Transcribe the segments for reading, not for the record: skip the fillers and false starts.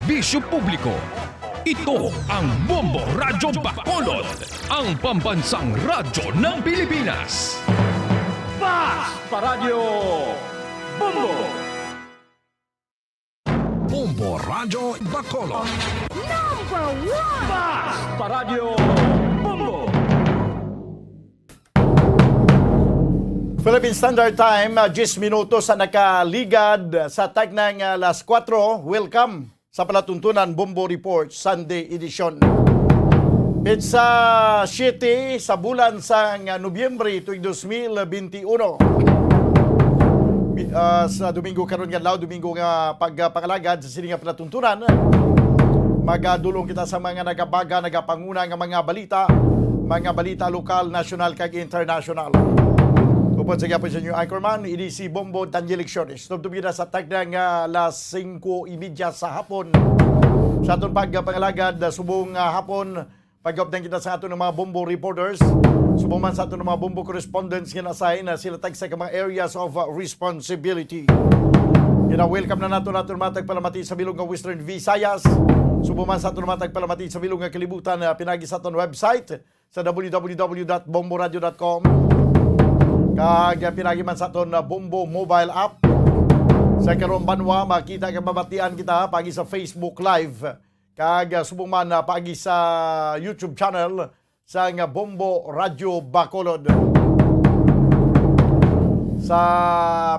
serbisyo publiko. Ito ang Bombo Radyo Bacolod, ang pambansang radyo ng Pilipinas. Paradyo Bombo! Bombo Radyo Bacolod. Number one! Paradyo Bombo! Philippine Standard Time, 10 minutos sa nakaligad sa tag ng alas 4. Welcome sa palatuntunan Bombo Report Sunday edition. Pizza City sa bulan sa Nobyembre tuig 2021. Sa Domingo karon nga Domingo nga pagpangalagad sa sining palatuntunan. Magadulong kita sa mga nagabaga, nagapanguna nga mga balita lokal, national kag international. Upod sa gapon sa inyo, Anchorman, ini si Bombo Daniel Lecciones. Tubtubina sa tag ng alas 5:30 sa hapon. Sa atong pagpangalagad, subong hapon, pag-update kita sa aton ng mga Bombo reporters. Subong man sa aton ng mga Bombo correspondents nga na-assign na sila tag sa mga areas of responsibility. Welcome na nato mga tagpalamati sa bilog ng Western Visayas. Subong man sa aton mga tagpalamati sa bilog ng kalibutan na pinagi sa aton website sa www.bomboradio.com. Kag pinagiman sa aton na Bombo mobile app. Sa karong banwa makita kag mabatian kita pagi sa Facebook Live. Kag subong man pagi sa YouTube channel sa Bombo Radio Bacolod. Sa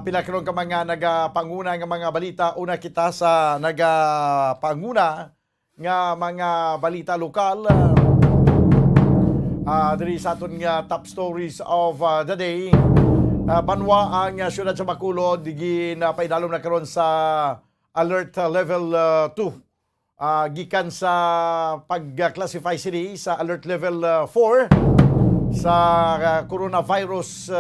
pinakaroon ka mga nagapanguna nga mga balita, una kita sa nagapanguna nga mga balita lokal. Diri sa aton nga top stories of the day. Banwa ang syudad sa Bacolod ginapaidalom na karon sa alert level 2. Gikan sa pag-classify city sa alert level 4 sa coronavirus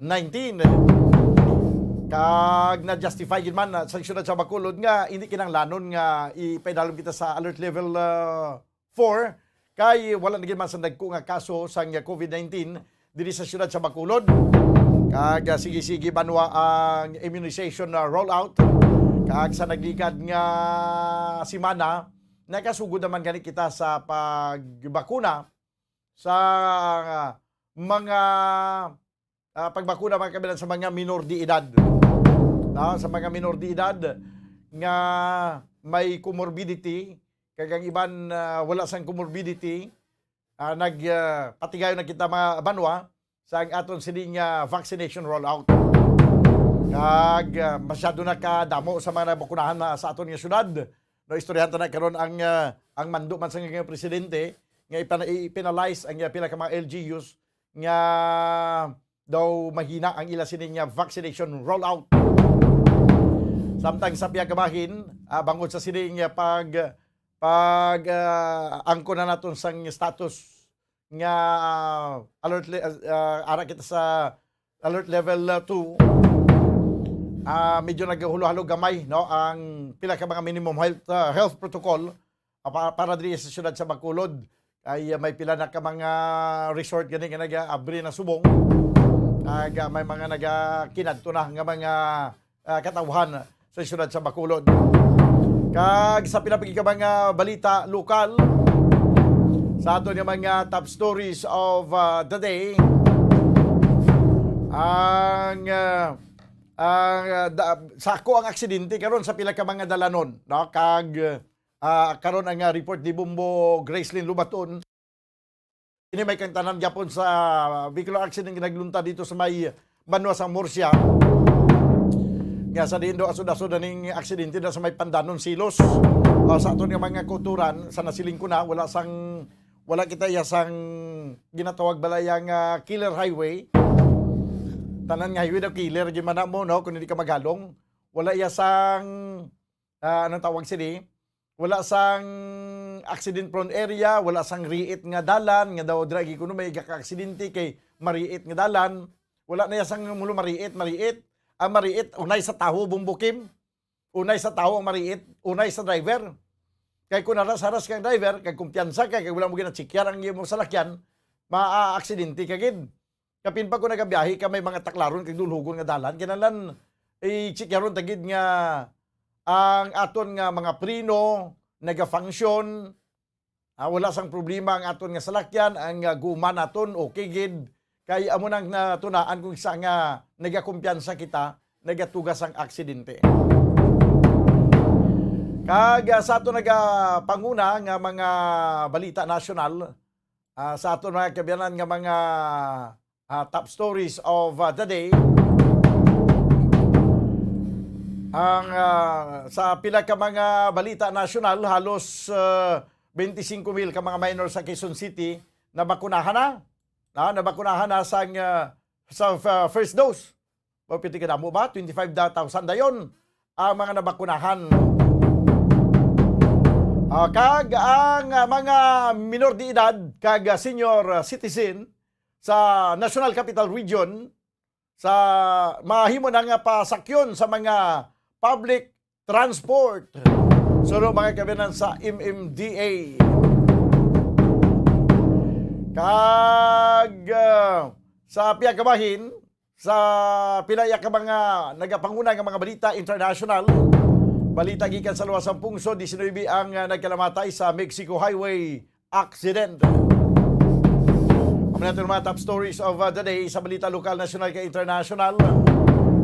19. Kag na-justify gid man sa syudad sa Bacolod nga hindi kinahanglanon nga ipaidalom kita sa alert level 4. Kay wala na man sa dagko nga kaso sa COVID-19 diri sa syudad sa Bacolod. Kag sige-sige banwa ang immunization rollout. Kag sa nagligad nga simana, nakasugod naman gani kita sa pagbakuna sa mga pagbakuna mga kabilang sa mga minor de edad. Sa mga minor de edad nga may comorbidity. Kag ang iban wala sang comorbidity, nagpatigayon na kita mga banwa sa ang aton sining vaccination rollout. Kag masyado na kadamo sa mga nabakunahan sa aton nga syudad. No, istoryahan ta na karon ang mando man sa nga presidente nga ipinalize ang pila ka mga LGUs nga daw mahina ang ila sining vaccination rollout. Samtang sa piyagabahin bangod sa sining angko na naton sang status nga alert ara kita sa alert level 2. Medyo naghulo-halo gamay no ang pila ka mga minimum health protocol para diri sa syudad sa Bacolod. Ay may pila na ka mga resort gani nga nag-abri na subong. May mga nagakinadto na nga mga katawhan sa syudad sa Bacolod. Kag sa pinapagi ka mga balita lokal sa ato nga mga top stories of the day, sako ang aksidente karon sa pila ka mga dalanon, no? Kag karon ang report ni Bombo Gracelyn Lubaton. Ini may kantanan gyapon sa vehicular accident nga naglunta dito sa may Banwa sa Murcia. Nga sa dindo asod-asod ning aksidente na sa may Pandanon Silos. Sa aton nga mga kuturan sa nasiling ko na wala kita sang ginatawag balayang killer highway. Tanan nga highway daw killer gyud man mo no kun hindi ka maghalong. Wala sang anong tawag sini? Wala sang accident prone area, wala sang riit nga dalan nga daw dragi kuno may ka-aksidente kay mariit nga dalan. Wala na sang mulo mariit. Ang mariit, unay sa taho bumbukim. Unay sa taho ang mariit. Unay sa driver. Kaya kung naras-haras kang driver, kay kumpiyansa ka, kay wala mo ginatsikyan ang iyong salakyan, maa-aksidente ka gid. Kapin pa ko nagabiyahe ka may mga taklaron, kay dulhugon nga dalan. Kinalan, i-chikyaron tagid nga ang aton nga mga prino naga-function. Wala sang problema ang aton nga salakyan, ang guma naton okay gid. Kay amo nang natunaan kung sa nga nagakumpiyansa kita, nagatugas ang aksidente. Kag sa aton nagapanguna nga mga balita nasyonal, sa aton mga kabiyanan nga mga top stories of the day, ang sa pila ka mga balita nasyonal, halos 25,000 ka mga minor sa Quezon City nabakunahan na. Nabakunahan na sa first dose. Piti ka na mo ba? 25,000 dayon ang mga nabakunahan. Kag ang mga minor de edad kag senior citizen sa National Capital Region sa mahimo na nga pasakyon sa mga public transport. Suro mga kabinan sa MMDA. Kag sa piyakabahin, sa pilaya ka mga nagapanguna ng mga balita international, balita gikan sa luwasang pungsod, 19 ang nagkalamatay sa Mexico Highway accident. Ang natin mga top stories of the day sa balita lokal, national ka international.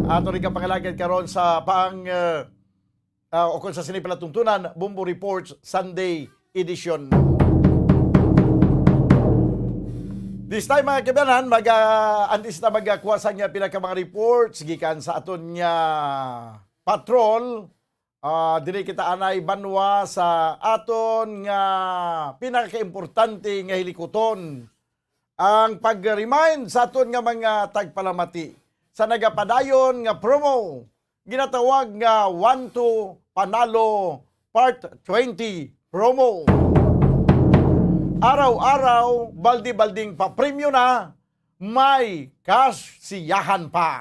Ato rin ka pangalagad karon sa o kung sa sinipalatuntunan, Bumbo Reports Sunday edition. This time mga kabanan, antes na magkuha sa nga pila ka mga reports gikan sa aton nga patrol. Dili kita anay banwa sa aton nga pinakaimportante nga hilikuton. Ang pag-remind sa aton nga mga tagpalamati sa nagapadayon nga promo ginatawag nga 1-2 Panalo Part 20 promo. Araw-araw, baldi-balding pa-premyo na, may cash siyahan pa.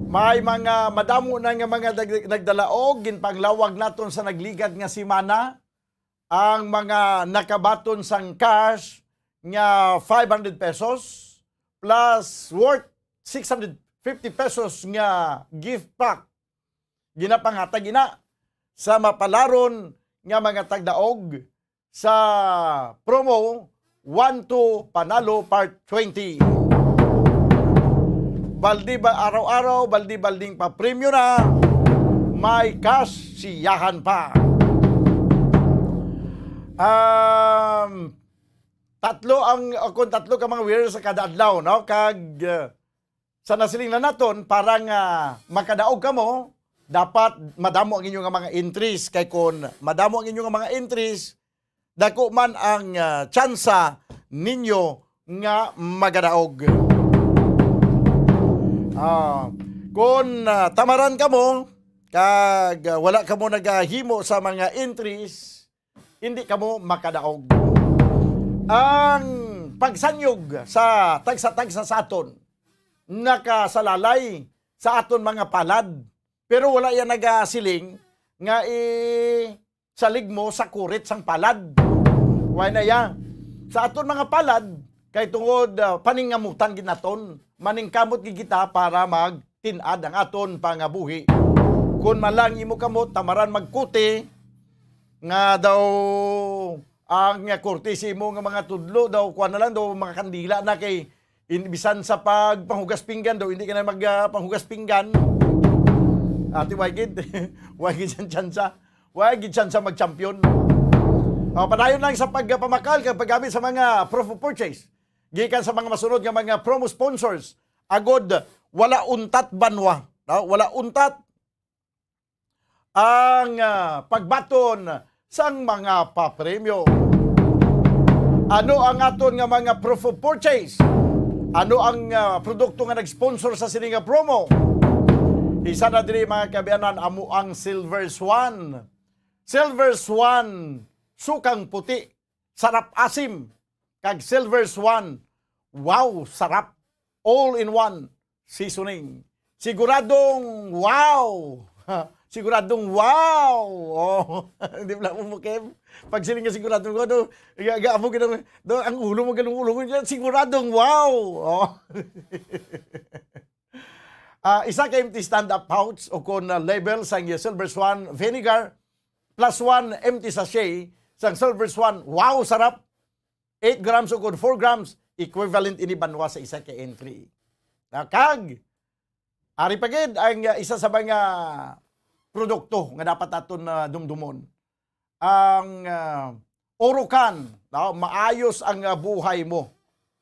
May mga madamo na nga mga nagdalaog, ginpanglawag naton sa nagligad nga simana, ang mga nakabaton sang cash nga 500 pesos plus worth 650 pesos nga gift pack. Ginapangatag ina sa mapalaron nga mga tagdaog sa promo 1-2 Panalo Part 20. Baldi ba araw-araw, baldi-balding pa premyo na, may cash siyahan pa. Tatlo ka mga winners sa kada adlaw, no? Kag sa nasiling na naton parang makadaog ka mo, dapat madamo ang inyong mga entries. Kay kung madamo ang inyong mga entries, dako man ang tsansa ninyo nga magadaog. Kung tamaran ka mo, kag wala ka mo naghimo sa mga entries, hindi ka mo makadaog. Ang pagsanyog sa tagsa-tagsa sa aton, nakasalalay sa aton mga palad, pero wala yan nagasiling nga salig mo sa kurit sang palad. Why na ya? Sa aton mga palad, kay tungod paningamutan ginaton, maningkamot gigita para magtinad ang aton pangabuhi. Kung malang imo kamot, tamaran magkuti, nga daw ang kurtisi mo nga mga tudlo daw, kuha na lang daw mga kandila na kay bisan sa panghugas pinggan daw, hindi ka na magpanghugas pinggan. Ati wagid, wagid siya mag-champion. Padayon lang sa pagpamakal kapag gamit sa mga proof of purchase. Gikan sa mga masunod nga mga promo sponsors, agod wala untat banwa, no? Wala untat ang pagbaton sang mga papremyo. Ano ang aton nga mga proof of purchase? Ano ang produkto nga nag-sponsor sa sininga promo? Isa na diri mga kabianan, amo ang Silver Swan. Silver Swan, sukang puti, sarap asim. Kag Silver Swan, wow, sarap. All-in-one seasoning. Siguradong wow. Siguradong wow. Oh, hindi pala umukim. Pag siling nga siguradong wow, gaamo ka ang ulo mo, ganung ulo mo, siguradong wow. Oh. Isa ka empty stand-up pouch o kung label sang Silver Swan vinegar plus 1 empty sachet sang Silver Swan. Wow, sarap! 8 grams o kung 4 grams, equivalent ini banwa sa isa ka entry. Kag, ari pagid ang isa sa mga produkto nga dapat aton dumdumon. Ang Orocan, maayos ang buhay mo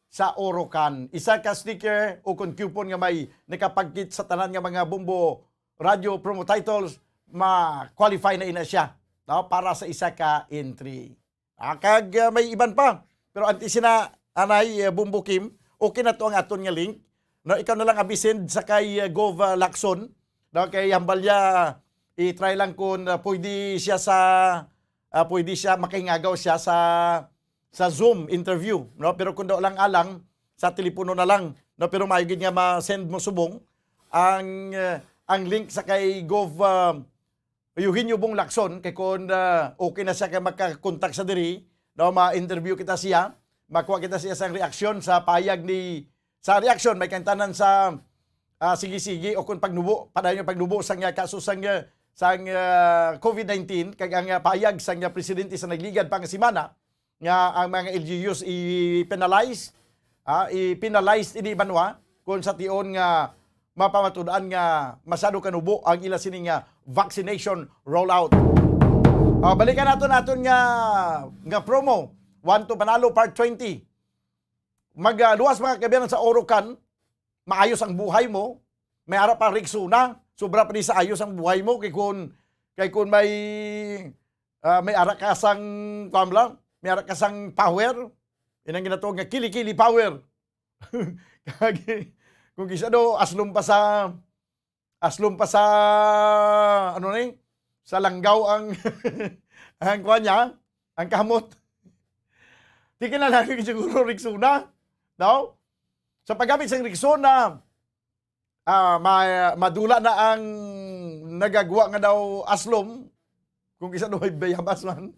sa Orocan. Isa ka sticker o kung coupon nga may nakapagkit sa tanan nga mga Bumbo Radio promo titles, ma-qualify na ina siya para sa isa ka entry. Kag may iban pa. Pero anti sina anay Bumbo Kim, okay na to ang aton nga link. Ikaw na lang abisin sa kay Gov Lacson. Kay Hambalya, i-try lang kung pwede siya makingagaw siya sa Zoom interview, pero kung daw lang alang sa telepono na lang, pero mayigid nga ma-send mo subong ang link sa kay Gov Eugenio Bong Lacson kay kung okay na siya kay makakontak sa diri, ma-interview kita siya, makuha kita siya sa reaksyon sa payag ni sa reaksyon may kantanan sa sige-sige o kung pagnubo padayon pagnubo sang kaso sang COVID-19 kag ang payag sang presidente sa nagligad pang semana nga ang mga LGUs i-penalize ini banwa kung sa tion nga mapamatud-an nga masyado kanubo ang ila sining vaccination rollout. Balikan naton nga promo 1 to Panalo Part 20. Magluwas mga kabiyanan sa Orocan, maayos ang buhay mo, may ara pa Rexona, sobra pa sa ayos ang buhay mo kay kun may ara ka sang may ara ka sang power, inang ginatawag nga kili-kili power. Kung kisa do aslom pa sa ano ni sa langgaw ang ang kuanya, ang kamot. Di ka na lang siguro Rexona. No? Sa paggamit sa Rexona, madula na ang nagagawa nga daw aslom, kung isa daw may bayabas man,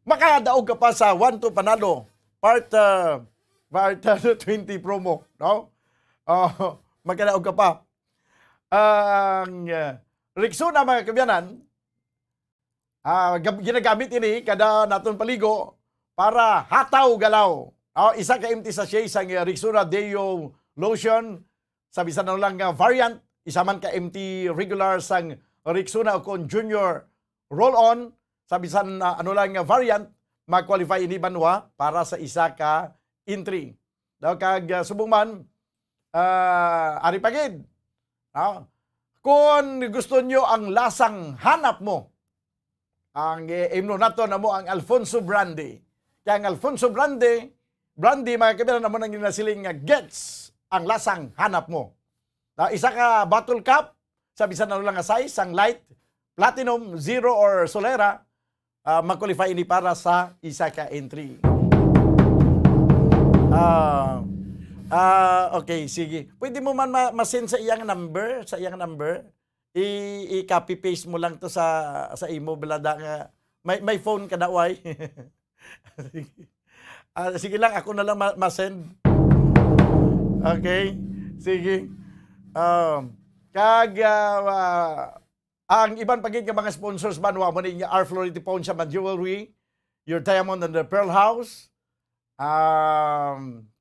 makadaog ka pa sa 1 to Panalo, part 20 promo. No? Magkadaog ka pa. Ang Rexona, mga kabiyanan, ginagamit ini kada naton paligo para hataw galaw. Isa ka empty sachet sang Rexona Deo lotion sa bisan na lang variant, isa man ka empty regular sang Rexona o kon junior roll-on sa bisan lang variant, mag-qualify ini banwa para sa isa ka entry. Kag subong man ari pagid. Kung gusto nyo ang lasang hanap mo, ang imno nato na mo ang Alfonso Brandy. Kaya ang Alfonso Brandy, mga kabilan naman ang ginasiling nga gets ang lasang hanap mo. Isa ka bottle cap, sa bisan na lang nga size, ang light, platinum, zero or solera, mag-qualify ini para sa isa ka entry. Okay, sige. Pwede mo man ma-send sa iyang number, i-copy paste mo lang to sa imo balada nga may phone ka daway. Sige lang, ako na lang ma-send. Okay? Sige. Ang iban pagig mga sponsors banwa mo ni R. Flority Pawn Shop and Jewelry, your Diamond and the Pearl House.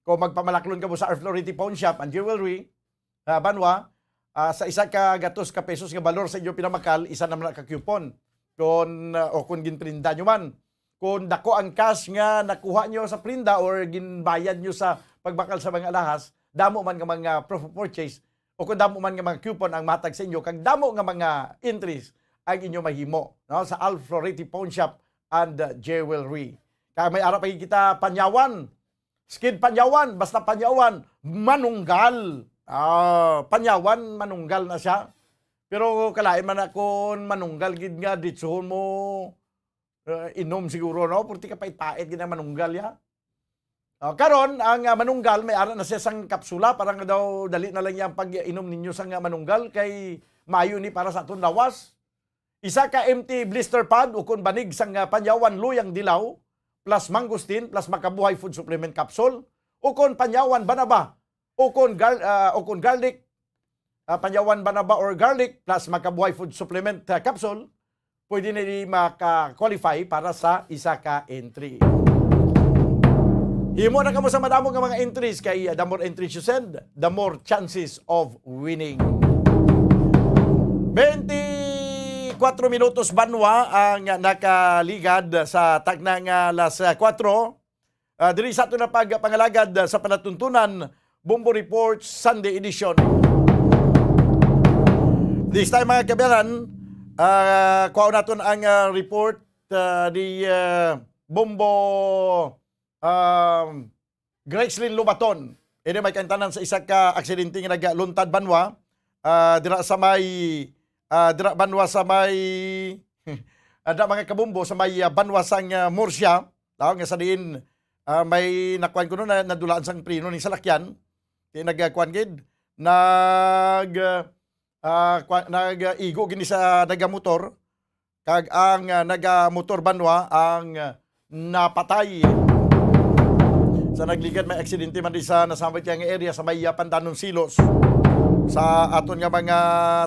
Kung magpamalaklon ka mo sa R. Flority Pawn Shop and Jewelry, banwa, sa isa ka gatos ka pesos nga balor sa inyo pinamakal, isa naman ka coupon. Kung ginprinda nyo man. Kung dako ang cash nga nakuha nyo sa prinda or ginbayad nyo sa pagbakal sa mga alahas, damo man nga mga proof of purchase o kung damo man nga mga coupon ang matag sa inyo, kag damo nga mga entries ang inyo mahimo, no? Sa Al Flority Pawn Shop and Jewelry. Kaya may ara pa kita panyawan, skid panyawan, basta panyawan, manunggal. Panyawan, manunggal na siya. Pero kalain man ako manunggal gid nga ditsuhon mo inom siguro, no? Purti ka pait-pait gid manunggal ya. Karon ang manunggal may ara na siya sang kapsula, parang daw dali na lang yang pag-inom ninyo sang manunggal kay mayo ni para sa aton lawas. Isa ka empty blister pad o kun banig sang panyawan luyang dilaw plus mangosteen plus makabuhay food supplement capsule o kun panyawan banaba o kun garlic panyawan banaba or garlic plus makabuhay food supplement capsule, pwede na maka-qualify para sa isa ka entry. Himo na kamo sa madamo nga mga entries kay the more entries you send, the more chances of winning. 24 minutos banwa ang nakaligad sa tagnang alas 4. Diri sa ato na pagpangalagad sa panatuntunan, Bombo Report Sunday Edition. This time mga kabayan, kuha natin ang report ni Bombo Gracelyn Lubaton. Ini may kantanan sa isa ka aksidente nga nagluntad banwa. Dira sa may dira banwa sa may ada mga kabumbo sa may banwa sang Murcia. Tao nga sa diin may nakuan ko no na nadulaan sang prino ning salakyan. Ti nagkuan gid nag-igo gini sa nagamotor kag ang nagamotor banwa ang napatay. Sa nagligad may aksidente man di sa nasambit yang area sa may Pantanon Silos. Sa aton nga mga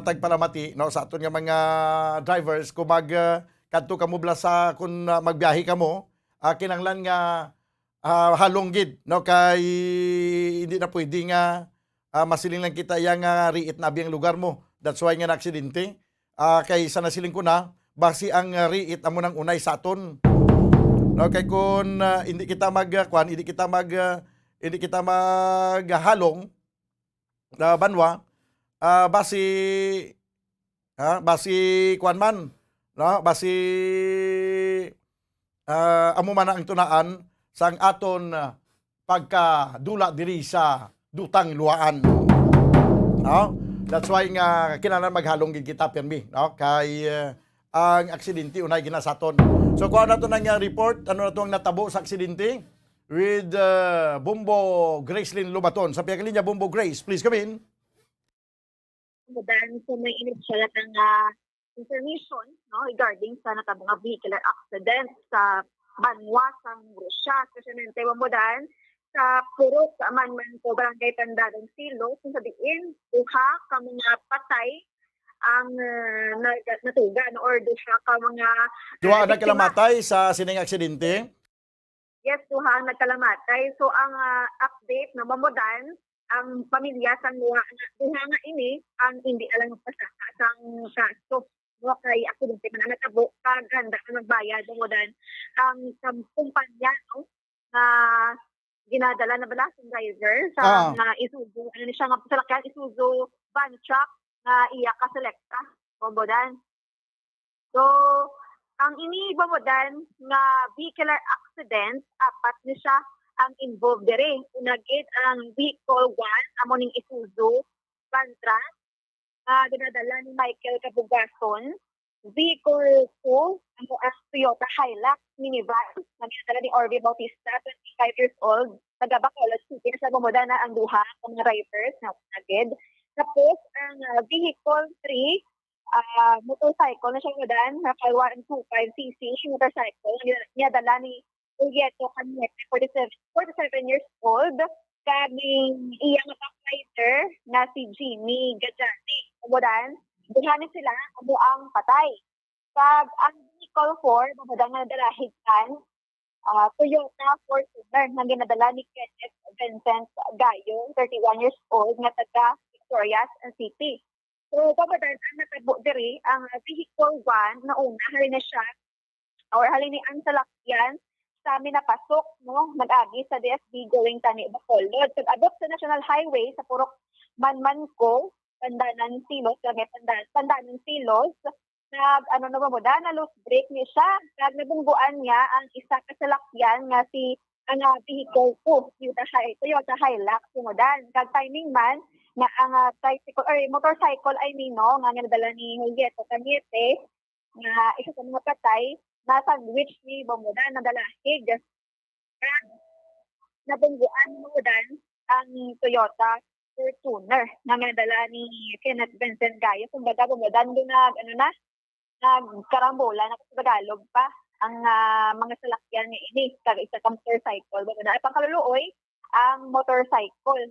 tagpalamati, no, sa aton nga mga drivers kung kadto ka mo sa kung magbiyahe ka mo, kinanglan nga halonggid, no, kay hindi na pwede nga masiling lang kita yang riit na abiyang lugar mo. That's why nga na aksidente. Kay sa nasiling ko na basi ang riit amo nang unay sa aton. No, kay kung hindi kita maghalong na banwa, basi kuan man, no, basi amo man ang tunaan sang aton pagkadula diri sa dutang luhaan. No? That's why nga kinahanglan maghalong gid kita permi, no, kay ang aksidente unay ginasaton. So kuha nato nang report, ano na to ang natabo sa aksidente with Bombo Gracelyn Lubaton. Sa piyakalinya, Bombo Grace, please come in. Dan so may initial ng information no regarding sa natabang vehicular accident sa Banwa sa Murcia. Specialmente mo dan sa Purok Manman ko Barangay Pandanon Silos kung sabihin duha ka mga patay ang natugan or duha ka mga Duha na kalamatay sa sining aksidente. Yes, duha ang nagkalamatay. So ang update na mamodan ang pamilya sa duha nga ini ang hindi alam pasaka sang kaso. Wa kay aksidente man natabo kaganda ang magbayad mamodan ang kumpanya no na ginadala na bala sa driver sa Isuzu ano ni siya nga salakyan Isuzu van truck na iya ka selekta mamodan. So ang ini mamodan nga vehicular accident apat ni siya ang involved dere. Unagid ang vehicle 1 amo ning Isuzu van truck dinadala ni Michael Kabugason. Vehicle 2 amo ang Toyota Hilux minivan na dinadala ni Orby Bautista, 25 years old, taga Bacolod City. Sa mamoda na ang duha ang mga drivers na unagid. Tapos ang vehicle 3 motorcycle na siya modan na 125cc motorcycle niya dala ni Ulyeto Cañete, 47 years old, kaming iyang rider na si Jimmy Gajani. Umudan, duhanin sila amo ang patay. Pag ang vehicle 4, mamudan nga nadalahigan, Toyota Fortuner na ginadala ni Kenneth Vincent Gayo, 31 years old, nga taga Victorias City. So, mamudan ang natabo diri ang vehicle 1 na una, halin na siya, or halin ni ang salakyan, sa amin napasok, no, nag-agi sa DSB going tani Bacolod. Pag-abot sa National Highway sa Purok Manmanco, Pandanon Silos, Pandanon Silos, na loose brake niya siya. Kag nabungguan niya ang isa ka salakyan nga si ang vehicle 2, Toyota Hilux, sumudan. Kag timing man na ang tricycle or motorcycle ay nino nga nadala ni Julieto Cañete nga isa sa mga patay na sandwich ni Bamudan na dalahig. Nabungguan mo dan ang Toyota Fortuner na nadala ni Kenneth Vincent Gayo. Kung baga Bamudan doon nagkarambola na sa Tagalog pa ang mga salakyan ni ini. Kag isa ka motorcycle. Bamudan ay pangkaluluoy ang motorcycle.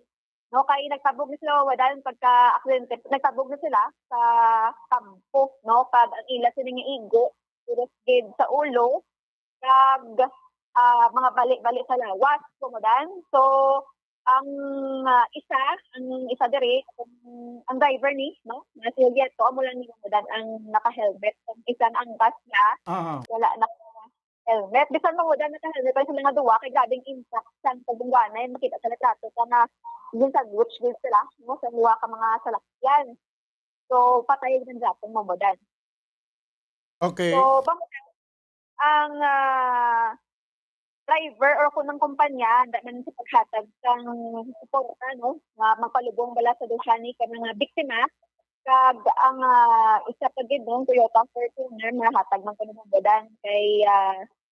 No, kay nagtabog na sila wadan pagka aksidente, nagtabog na sila sa kampo, no, kag ang ila sila nga igo, turos gid sa ulo, kag mga balik-balik sa lawas, kumadan. So, ang isa diri, ang driver ni, no, na si Juliet, amo lang ni kumadan ang naka-helmet. Ang isa na angkas niya, Aha. wala na helmet. Bisan mo dan naka-helmet pa sila nga duwa kay grabing impact sa pagbuwanay, makita sa retrato ka na yung sa goods din sila, no, sa luwa ka mga salakyan. So, patay ng Japon mamodan. Okay. So, ang driver or kung ng kumpanya, handa man sa paghatag ng suporta, no, nga magpalubong bala sa dosyani ka mga biktima, kag ang isa pa gid no, Toyota Fortuner, mahatag man ko ng bodan kay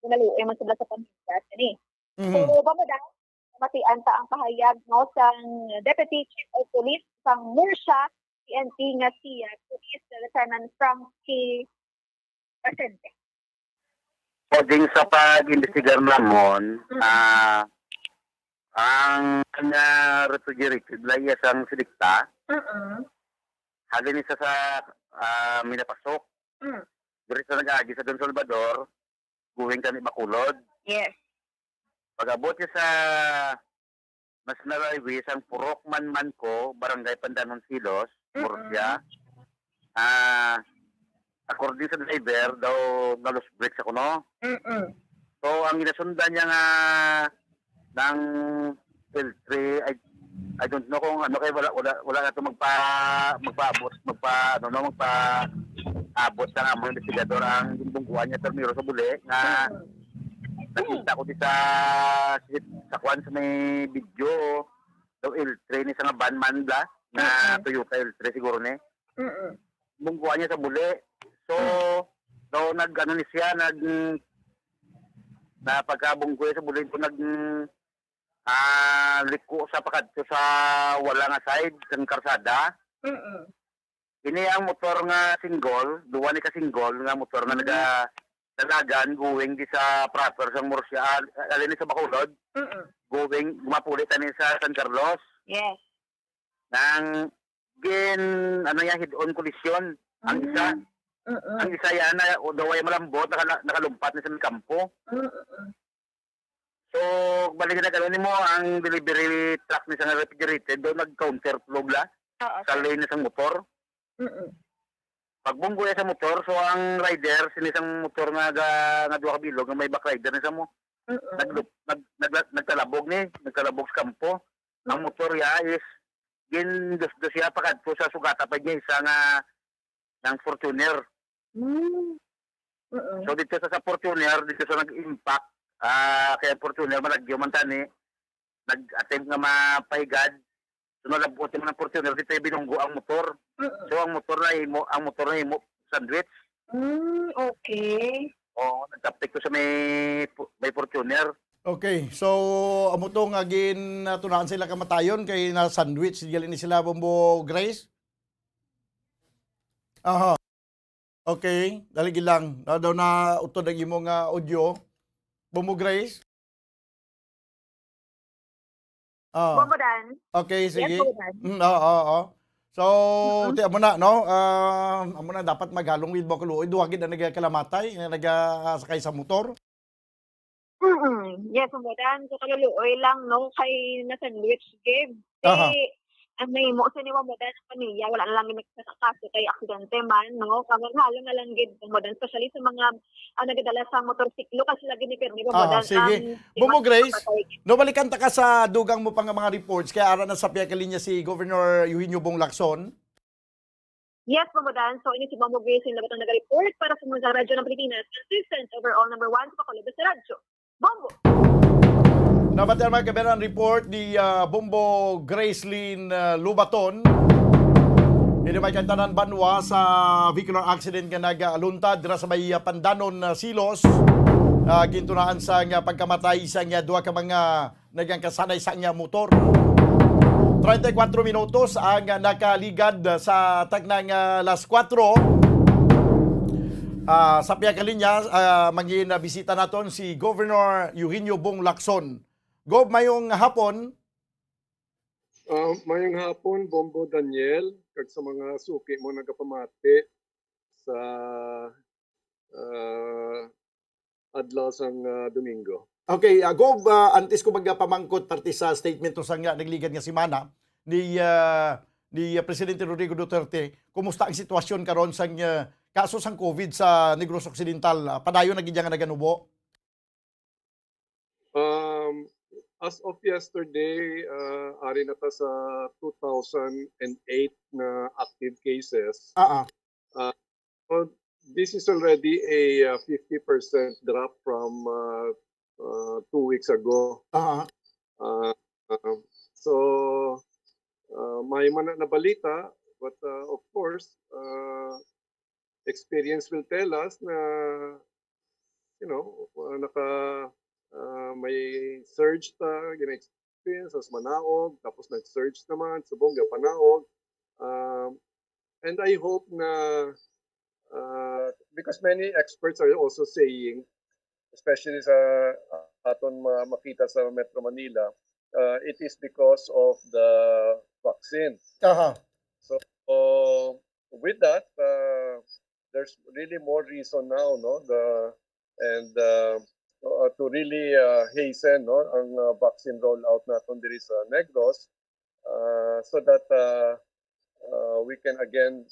naluoy man sila sa pamilya. Ani. Mhm. So, mamodan, matian ta ang pahayag no sang Deputy Chief of Police sang Murcia PNP nga si Police Lieutenant Frankie Presente. O ding sa pag-imbestigar namon, ang kanya refrigerated layas ang silikta, halin isa sa minapasok. Diri sa nag-agi sa Don Salvador, guwing kami Bacolod. Yes. Pag-abot niya sa National Highway, ang Purok Man ko, Barangay Pandanon Silos, Murcia. According sa driver, daw na-lost brakes ako, no? So, ang inasundan niya nga ng L3, I don't know kung ano, kaya wala na ito magpaabot ng among investigador ang gimbungkuan niya termiro sa buli nga nakita ko di sa kwan sa may video daw L3 ni sa nga van Manla na Toyota L3 siguro ni bungkuan niya sa buli. So daw nag-ano ni siya na pagkabungkuan sa buli ko liko sa pakadto sa wala nga side ng karsada. Ini ang motor nga single, duwa ni ka single nga motor nga nagalagan going di sa proper sa Murcia, alin sa Bacolod. Going gumapuli tani sa San Carlos. Yes. Nang ano yan, head-on collision ang isa. Ang isa yan na daway malambot nakalumpat na sa kampo. So, balik na gano'n mo, ang delivery truck ni sa refrigerated, doon nag-counter flow la sa lane na sa motor. Pagbunggo sa motor, so ang rider, sinisang motor nga duwa kabilog, nga may back rider na sa mo, nagtalabog sa kampo. Ang motor ya is, gindos siya pakadto sa sugata pa niya, isa nga ng Fortuner. So, dito sa Fortuner, dito sa nag-impact, kaya Fortuner malagyo man tani nag-attempt nga mapahigad so nalabot man ang Fortuner dito binunggo ang motor. So ang motor na imo sandwich. Okay. Nagtapik ko sa may Fortuner. Okay, so amo to nga ginatunahan sila kamatayon kay na sandwich gali ni sila Bombo Grace. Aha. Okay, dali lang. Daw na utod ang imong audio. Bombo Grace? Bobodan. Okay, sige. Yes, Bobodan. Oo. So, ti amo na, no? Amo na dapat maghalong with Bacolod. Duwa gid na nagkalamatay, nga nagasakay sa motor. Yes, Bobodan. So, kaluluoy lang, no? Kay na sandwich game. Aha. Ang may mo sa niwa Bobodan ang pamilya, wala na lang nagkakaso kay aksidente man, no? Kamaghala na lang gid Bobodan, especially sa mga nagadala sa motorsiklo kasi lagi ni Perni Bobodan. Sige. Bombo Grace, no balikan ta ka sa dugang mo pang mga reports kaya ara na sa piya kalinya si Governor Eugenio Bong Lacson. Yes, Bobodan. So, ini si Bombo Grace yung labatang nag-report para sa mga radyo ng Pilipinas. Consistent overall number 1 sa Bacolod sa radyo. Bombo! Nabatian mga kaberan report ni Bombo Gracelyn Lubaton. Hindi may kantanan banwa sa vehicular accident nga nag-aluntad dira sa may Pandanon Silos. Gintunaan sa pagkamatay sa duha ka mga nagangkasanay sa motor. 34 minutos ang nakaligad sa tagnang alas 4. Sa piya kalinya, mangin bisita naton si Governor Eugenio Bong Lacson. Gob, mayong hapon. Mayong hapon, Bombo Daniel, kag sa mga suki mo nagapamati sa adlaw sang Domingo. Okay, Gob, antes ko magpamangkot parte sa statement to sang nagligad nga semana ni Presidente Rodrigo Duterte, kumusta ang sitwasyon karon sang kaso sang COVID sa Negros Occidental? Padayon na gid nga naganubo. As of yesterday, ari na ta sa 2008 na active cases. So this is already a 50% drop from 2 weeks ago. So may mana na balita, but of course, experience will tell us na may surge ta gina-experience as Manaog, tapos nag-surge naman subong Panaog. And I hope na because many experts are also saying, especially sa aton makita sa Metro Manila, it is because of the vaccine. So with that, there's really more reason now, no, to really hasten, no, ang vaccine rollout natin diri sa Negros, so that we can again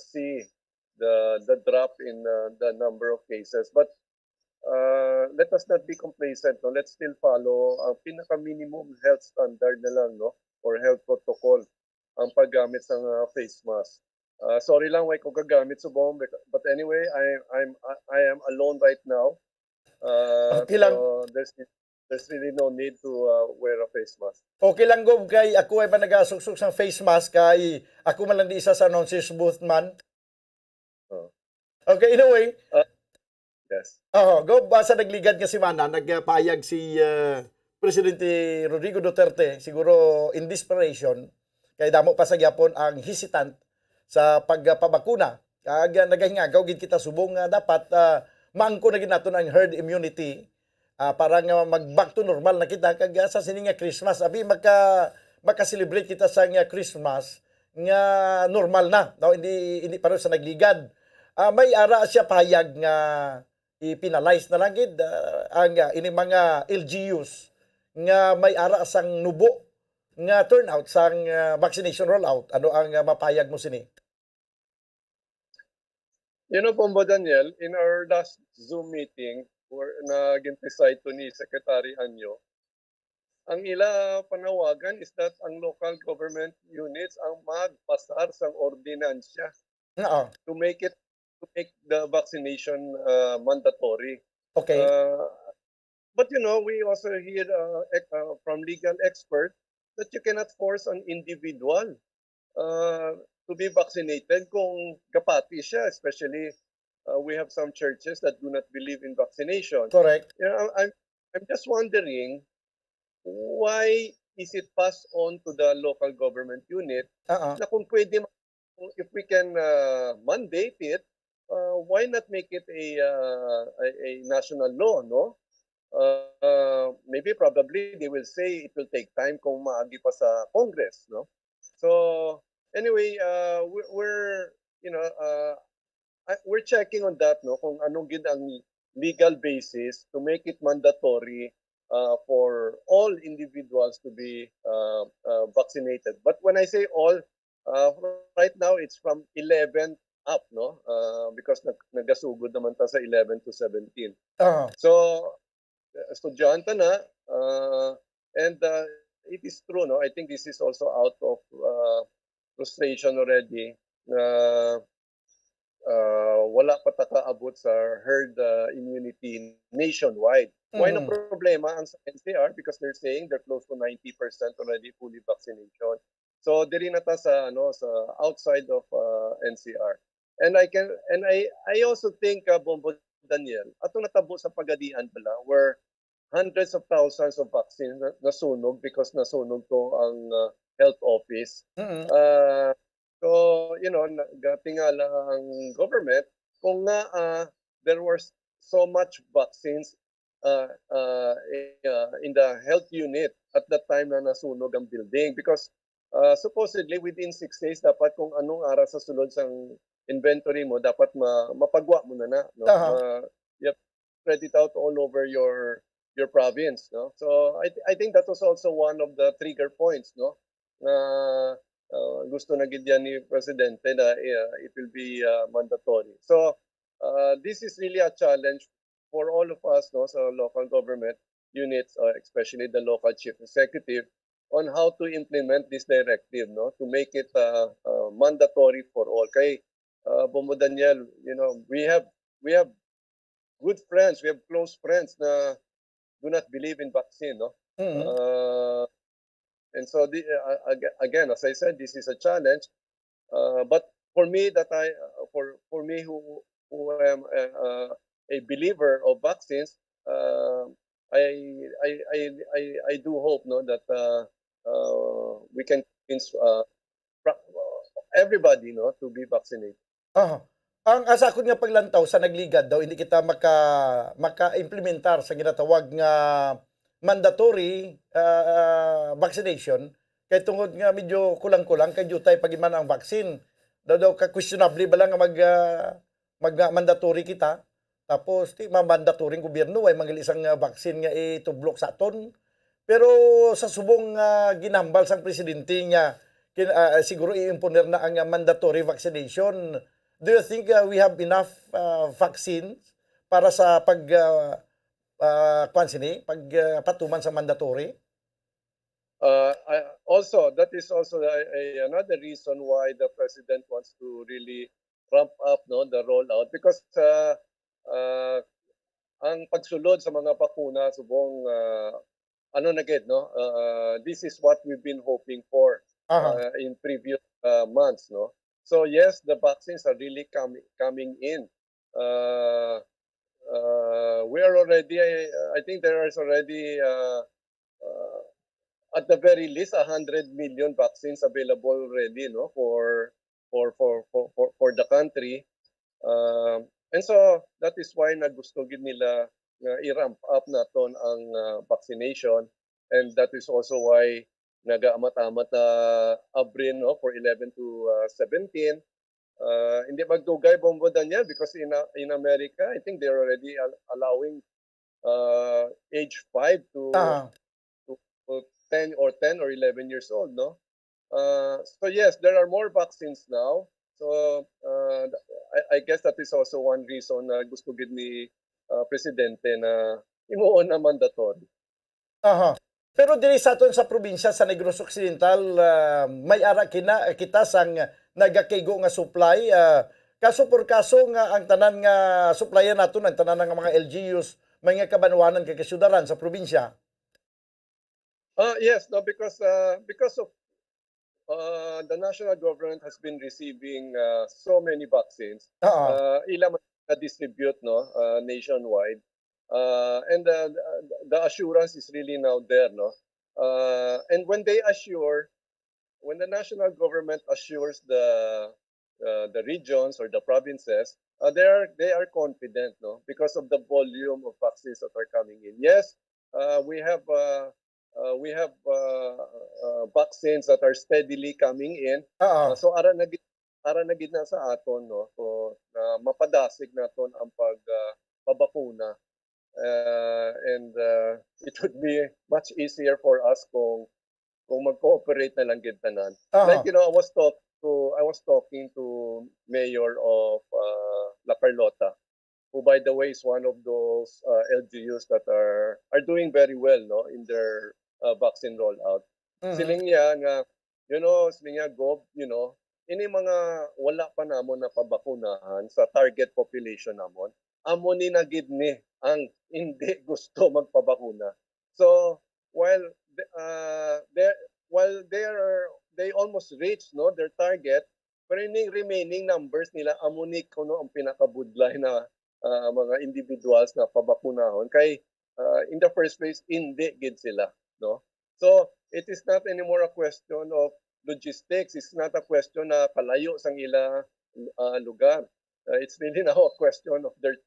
see the drop in the number of cases. But let us not be complacent, no. Let's still follow ang pinaka minimum health standard na lang, no, or health protocol ang paggamit ng face mask. Sorry lang why ko gagamit subong, but anyway, I am alone right now. Okay lang. So there's really no need to wear a face mask. Okay lang, Gob, kay ako ay ba nagasuksok sang face mask, kay ako man lang di isa sa announcers booth man. Okay, anyway. Yes. Gob, sa nagligad nga semana, nagpayag si Presidente Rodrigo Duterte, siguro in desperation, kay damo pa sa gyapon ang hesitant sa pagpabakuna. Kag nagahingagaw gid kita subong nga dapat maangko na gid naton ang herd immunity para nga mag-back to normal na kita kag sa sini nga Christmas abi maka-celebrate kita sa nga Christmas nga normal na no, hindi pareho sa nagligad. May ara siya payag nga i-penalize na lang gid ang ini mga LGUs nga may ara sang nubo nga turnout sang vaccination rollout. Ano ang mapayag mo sini? You know, Bombo Daniel, in our last Zoom meeting, where nag-emphasize to ni Secretary Anyo, ang ila panawagan is that ang local government units ang magpasar sang ordinansya to make the vaccination mandatory. Okay. But you know, we also hear from legal experts that you cannot force an individual to be vaccinated kung kapati siya, especially we have some churches that do not believe in vaccination. Correct. You know, I'm just wondering why is it passed on to the local government unit na kung pwede, if we can mandate it, why not make it a national law, no? Maybe probably they will say it will take time kung maagi pa sa Congress, no? So anyway, we're checking on that, no, kung anong gid ang legal basis to make it mandatory for all individuals to be vaccinated. But when I say all, right now it's from 11 up, no, because nagasugod naman ta sa 11 to 17. So estudyante na, and it is true, no, I think this is also out of frustration already na wala pa takaabot sa herd immunity nationwide. Why na problema ang sa NCR? Because they're saying they're close to 90% already fully vaccination. So diri na ta sa sa outside of NCR. And I also think Bombo Daniel, ato natabo sa Pagadian pala where hundreds of thousands of vaccines nasunog because nasunog to ang health office. So, you know, gatingala ang government kung nga there was so much vaccines in the health unit at that time na nasunog ang building because supposedly within 6 days dapat kung anong ara sa sulod sang inventory mo dapat mapagwa mo na no. You have to spread it out all over your province, no. So I think that was also one of the trigger points, no, na gusto na gid yan ni presidente na it will be mandatory. So this is really a challenge for all of us, no, sa local government units, especially the local chief executive, on how to implement this directive, no, to make it mandatory for all. Kay Bombo Daniel, you know, we have good friends, we have close friends na do not believe in vaccine, no. And so again, as I said, this is a challenge. But for me, for me who am a believer of vaccines, I do hope, no, that we can convince everybody, no, to be vaccinated. Ang asakot nga paglantaw sa nagligad daw hindi kita maka-implementar sa ginatawag nga mandatory vaccination kay tungod nga medyo kulang-kulang kay jutay pagiman ang vaccine. Daw ka-questionable ba lang nga mag-mandatory kita tapos ti mandatory gobyerno ay mangali isang vaccine nga itublok sa aton. Pero sa subong ginambal sang presidente nga siguro i-imponer na ang mandatory vaccination. Do you think we have enough vaccines para sa pagpatuman sa mandatory? Also, that is also another reason why the president wants to really ramp up, no, the rollout because ang pagsulod sa mga bakuna subong no, this is what we've been hoping for in previous months, no. So yes, the vaccines are really coming in. We are already, I think there is already at the very least 100 million vaccines available already, no, for the country. And so that is why nagusto gid nila i-ramp up naton ang vaccination, and that is also why nagaamat-amat na abrin, no, for 11 to 17. Hindi magdugay Bombo Daniel because in America, I think they're already allowing age 5 to 10 or 11 years old, no. So yes, there are more vaccines now. So I guess that is also one reason na gusto gid ni presidente na imuon na mandatory. Pero diri sa aton sa probinsya sa Negros Occidental, may ara kita sang nagakaygo nga supply. Kaso por kaso nga ang tanan nga supplyan naton ang tanan nga mga LGUs may nga kabanwanan kay kasyudaran sa probinsya. Yes, no, because of the national government has been receiving so many vaccines. Ilang na-distribute, no, nationwide. And the assurance is really now there, no. And when the national government assures the regions or the provinces, they are confident, no, because of the volume of vaccines that are coming in. Yes, we have vaccines that are steadily coming in. So ara nagid na sa aton, no, so mapadasig naton ang pabakuna. And it would be much easier for us kung mag-cooperate na lang gid tanan. Like, you know, I was talking to Mayor of La Carlota, who by the way is one of those LGUs that are doing very well, no, in their vaccine rollout. Siling niya nga, you know, Gob, you know, ini mga wala pa namon na pabakunahan sa target population namon, amo ni nagid ni ang hindi gusto magpabakuna. So while they almost reached, no, their target, pero yung remaining numbers nila amo ni kuno ang pinakabudlay na mga individuals na pabakunahon kay in the first place hindi gid sila, no. So it is not anymore a question of logistics, it's not a question na kalayo sang ila lugar. It's really now a question of their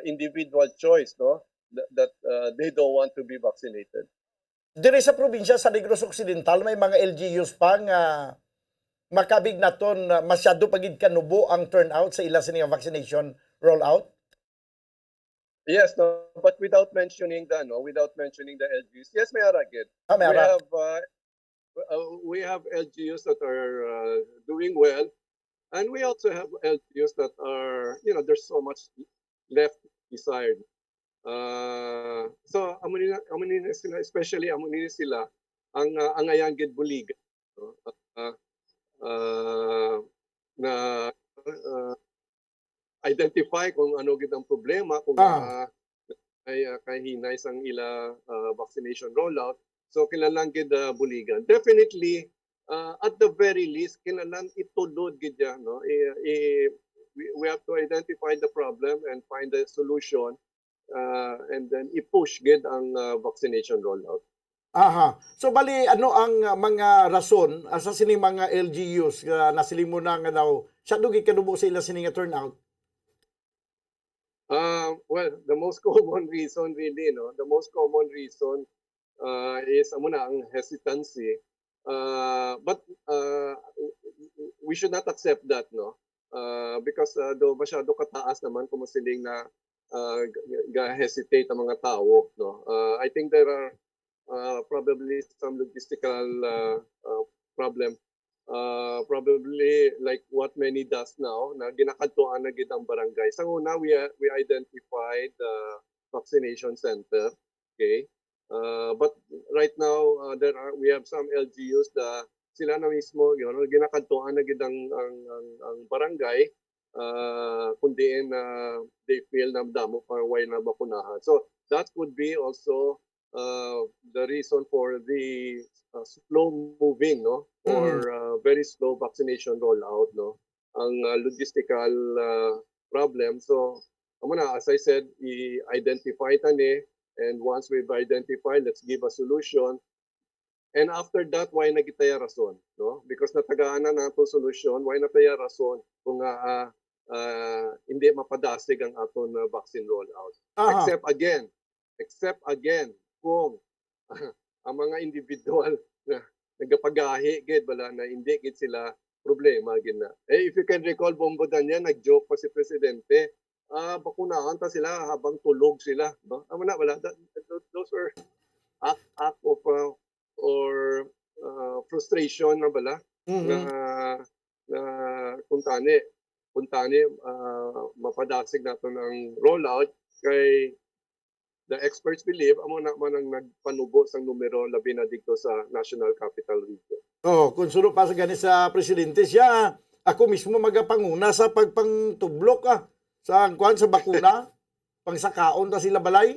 individual choice, no, that they don't want to be vaccinated. Dire sa probinsya sa Negros Occidental may mga LGUs pa nga makabig naton masyado pagid kanubo ang turnout sa ila sining vaccination rollout. Yes, no, but without mentioning the LGUs, yes, may aragid. May We ara. have we have LGUs that are doing well, and we also have LGUs that are, there's so much left desired. So amo nila sila, especially amo nila sila ang ayang gid bulig, no? Na identify kung ano gid ang problema, kung ay kahinay sang ila vaccination rollout. So kinahanglan gid buligan. Definitely at the very least kinahanglan itulod gid ya, no. We have to identify the problem and find a solution, and then i-push gid ang vaccination rollout. Aha. So bali ano ang mga rason sa sining mga LGUs nga nasilimo na nga daw siya dugi kanubo sa ila sining nga turnout? Well, the most common reason really, no, the most common reason is amo na ang hesitancy. But we should not accept that, no, because do masyado kataas naman kung siling na hesitate ang mga tao, no. I think there are probably some logistical problem. Probably like what many does now, na ginakadtuan na gid ang barangay. Sa una, we identified the vaccination center, okay? But right now, we have some LGUs na sila na mismo, ginakadtuan na gid ang barangay, kundi they feel na damo pa way na bakunahan. So that could be also the reason for the slow moving, no, or very slow vaccination rollout, no, ang logistical problem. So amo na, as I said, i-identify tani, and once we've identified, let's give a solution. And after that, why nagitaya rason, no? Because natagaan na nato solution, why nataya rason kung hindi mapadasig ang aton vaccine rollout. Except again kung ang mga individual na nagapagahi gid bala na hindi gid sila problema gid na. If you can recall, Bombo Daniel, nag-joke pa si presidente, bakunahan ta sila habang tulog sila, no? Amo na wala, those were act of or frustration na bala, na kuntani mapadasig nato ng rollout kay the experts believe amo na man ang nagpanubo sang numero labi na dito sa National Capital Region. Kung suno pa sa gani sa presidente siya, ako mismo magapanguna sa pagpangtublok sa kuan sa bakuna, pangsakaon ta sila balay.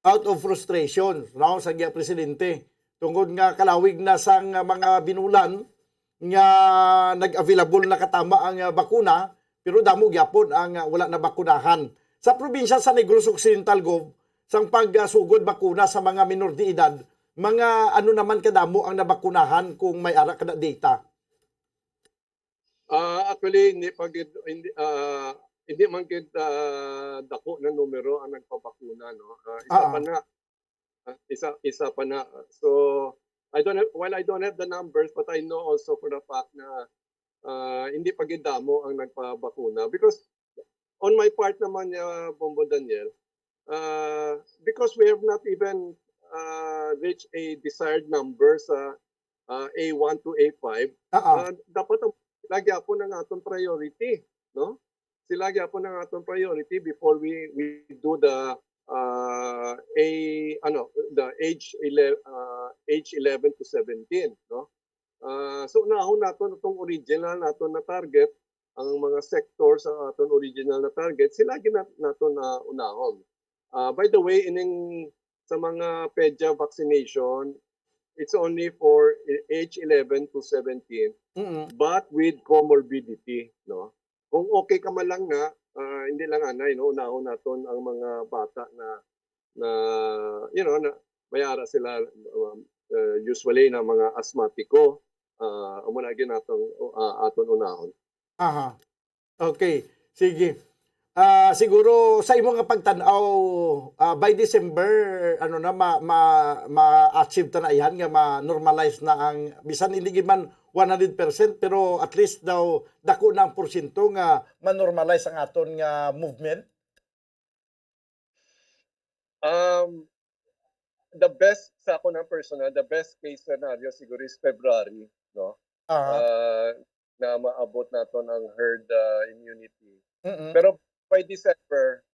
Out of frustration, no, sa giya presidente. Tungod nga kalawig na sang mga binulan nga nag-available na katama ang bakuna, pero damo gyapon ang wala na bakunahan. Sa probinsya sa Negros Occidental, Gov, sang pagsugod bakuna sa mga minor de edad, mga ano naman kadamo ang nabakunahan kung may ara kada data? Actually, hindi man gid dako na numero ang nagpabakuna, no. Isa pa na. So I don't have the numbers, but I know also for the fact na hindi pa gid damo ang nagpabakuna, because on my part naman, Bombo Daniel, because we have not even reached a desired number sa A1 to A5, dapat lagi po ng atong priority, no? Sila gyapon ang atong priority before we do the the age 11 to 17, no? So unahon naton itong original naton na target, ang mga sector sa aton original na target, sila naton na unahon. By the way, sa mga PEDYA vaccination, it's only for age 11 to 17, but with comorbidity, no? Kung okay ka man lang na, hindi lang anay, no, unahon naton ang mga bata na mayara sila, usually na mga asmatiko, amo na gyud aton unahon. Okay, sige. siguro sa imo nga pagtan-aw by December ano na ma-achieve ta na yan nga ma-normalize na ang bisan hindi man 100% pero at least daw dako na ang porsyento nga ma-normalize ang aton nga movement. The best sa ako ng personal, the best case scenario siguro is February, no? Ah, Na maabot naton ang herd immunity. mm-mm. Pero by December,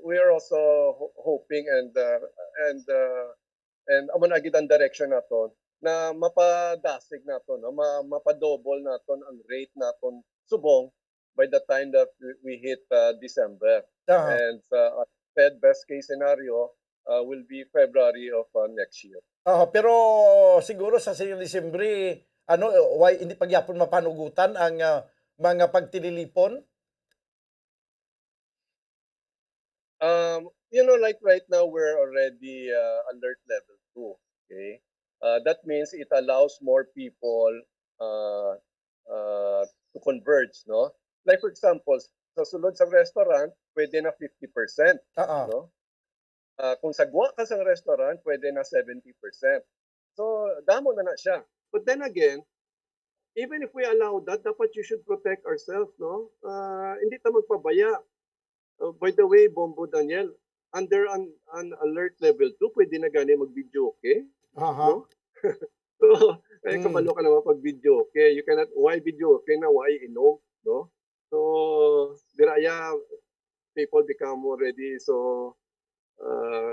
we are also hoping and amo na gid ang direction naton na mapadasig naton, no? Mapadouble naton ang rate naton subong by the time that we hit December. Ah. And said best case scenario will be February of next year. Pero siguro sa Disyembre, ano, why hindi pagyapon mapanugutan ang mga pagtililipon? Like right now we're already alert level 2. Okay, that means it allows more people to converge, no? Like for example, sa sulod sa restaurant, pwede na 50%, no? Kung sagwa ka sa restaurant, pwede na 70%. So, damo na siya. But then again, even if we allow that, dapat you should protect ourselves, no? Hindi ta magpabaya. By the way, Bombo Daniel, under an alert level 2, pwede na gani mag-video, okay? No? So, kabalo ka naman pag video, okay? You cannot, why video, okay na, why inom, no? So, diraya, people become already so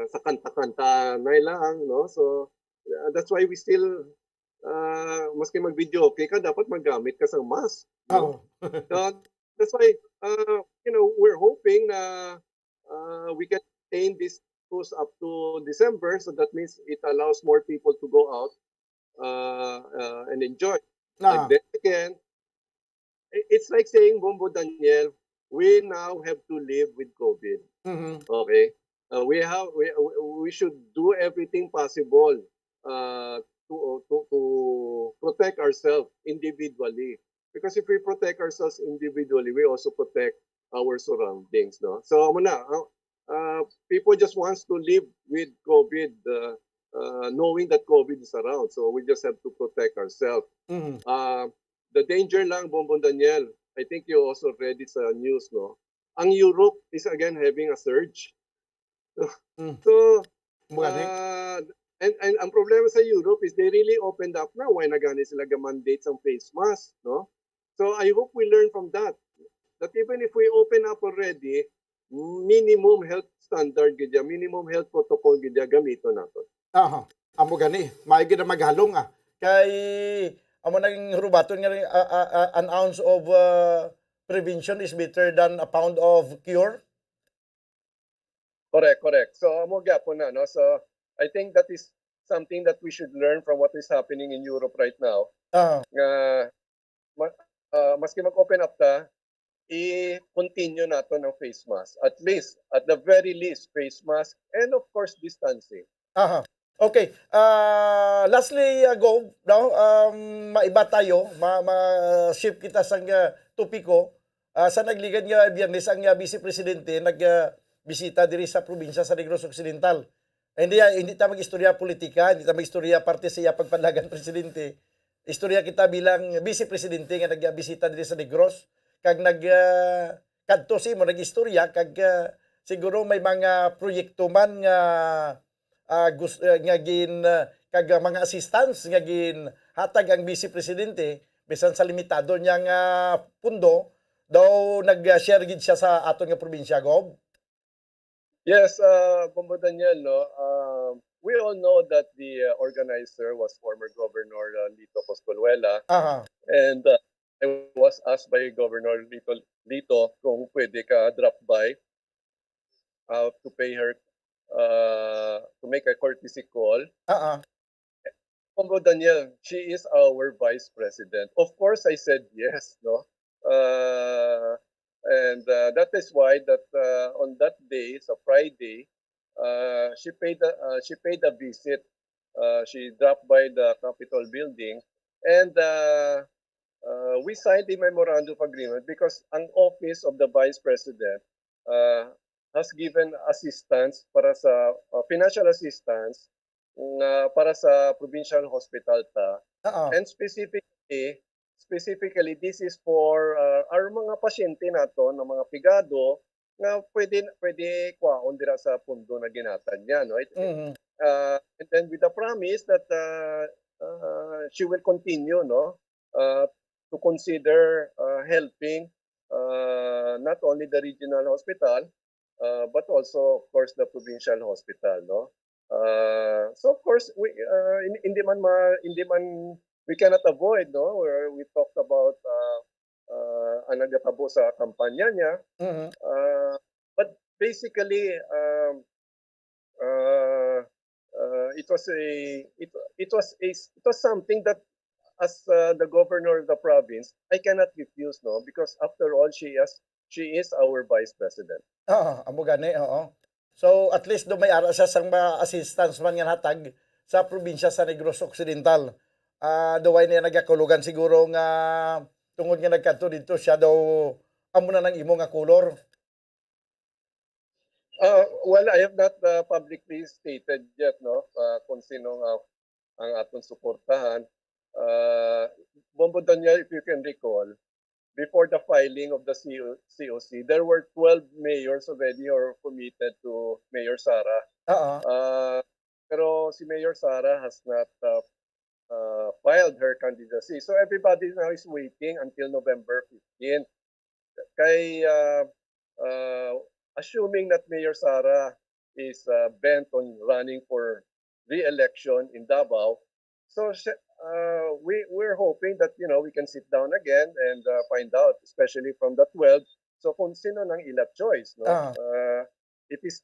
sa kanta-kanta na lang, no? So that's why we still maski mag-video okay ka, dapat maggamit ka sa mask. No? That's why we're hoping na we can maintain this cruise up to December, so that means it allows more people to go out and enjoy. And then again, it's like saying, Bombo Daniel, we now have to live with COVID. Mhm. Okay, we should do everything possible to protect ourselves individually. Because if we protect ourselves individually, we also protect our surroundings. No, so people just wants to live with COVID, knowing that COVID is around. So we just have to protect ourselves. Mhm. The danger lang, Bonbon Daniel, I think you also read it sa news, no? Ang Europe is again having a surge. So, and ang problema sa Europe is they really opened up now. Why nagani sila ga-mandate ang face mask, no? So I hope we learn from that. That even if we open up already, minimum health standard gidya, minimum health protocol gidya gamito nato. Amo gani, maigi na maghalong kay amo naging hurubaton nga an ounce of prevention is better than a pound of cure. Correct. So amo gyapon na, no? So I think that is something that we should learn from what is happening in Europe right now. Nga maski mag-open up ta, i-continue nato ng face mask. At least, at the very least, face mask and of course distancing. Okay. Lastly, go now, maiba tayo, ma-shift kita sa topiko. Sa nagligad nga Biyernes ang Vice Presidente nagbisita diri sa probinsya sa Negros Occidental. Hindi ta mag-istorya politika, hindi ta mag-istorya parte sa iya pagpanlagan presidente. Istorya kita bilang Vice Presidente nga nagbisita diri sa Negros kag kadto si mo nag-istorya kag siguro may mga proyekto man nga nga kag mga assistance nga gin hatag ang Vice Presidente bisan sa limitado niya nga pundo daw nag-share gid siya sa aton nga probinsya, Gob. Yes, Bombo Daniel, no? We all know that the organizer was former Governor Lito Coscolluela. And I was asked by Governor Lito kung pwede ka drop by to pay her to make a courtesy call. Bombo Daniel, she is our Vice President. Of course, I said yes, no? And that is why that on that day, so Friday, she paid a visit. She dropped by the Capitol building, and we signed a memorandum of agreement because ang office of the Vice President has given assistance para sa financial assistance para sa provincial hospital ta. Oo. And specifically this is for our mga pasyente nato ng mga pigado nga pwede kwaon dira sa pundo na ginatan niya, no? Mhm. And then with the promise that she will continue, no, to consider helping not only the regional hospital, but also, of course, the provincial hospital, no. So of course, hindi man we cannot avoid, no, where we talked about ang nagatabo sa kampanya niya. Mhm. But basically, it was something that as the governor of the province, I cannot refuse, no, because after all, she is our vice president. Oo, amo gani, oo. So at least do may ara siya sang assistance man nga hatag sa probinsya sa Negros Occidental. Duway niya nagakulugan siguro nga tungod nga nagkadto dito siya daw amo na ng imo nga kolor. Well, I have not publicly stated yet, no, kung sino ang atong suportahan. Bombo Daniel, if you can recall, before the filing of the COC, there were 12 mayors already who are committed to Mayor Sara. Oo. Pero si Mayor Sara has not filed her candidacy. So everybody now is waiting until November 15. Kay assuming that Mayor Sara is bent on running for re-election in Davao, so we're hoping that we can sit down again and find out, especially from the 12. So kung sino nang ila choice, no? It is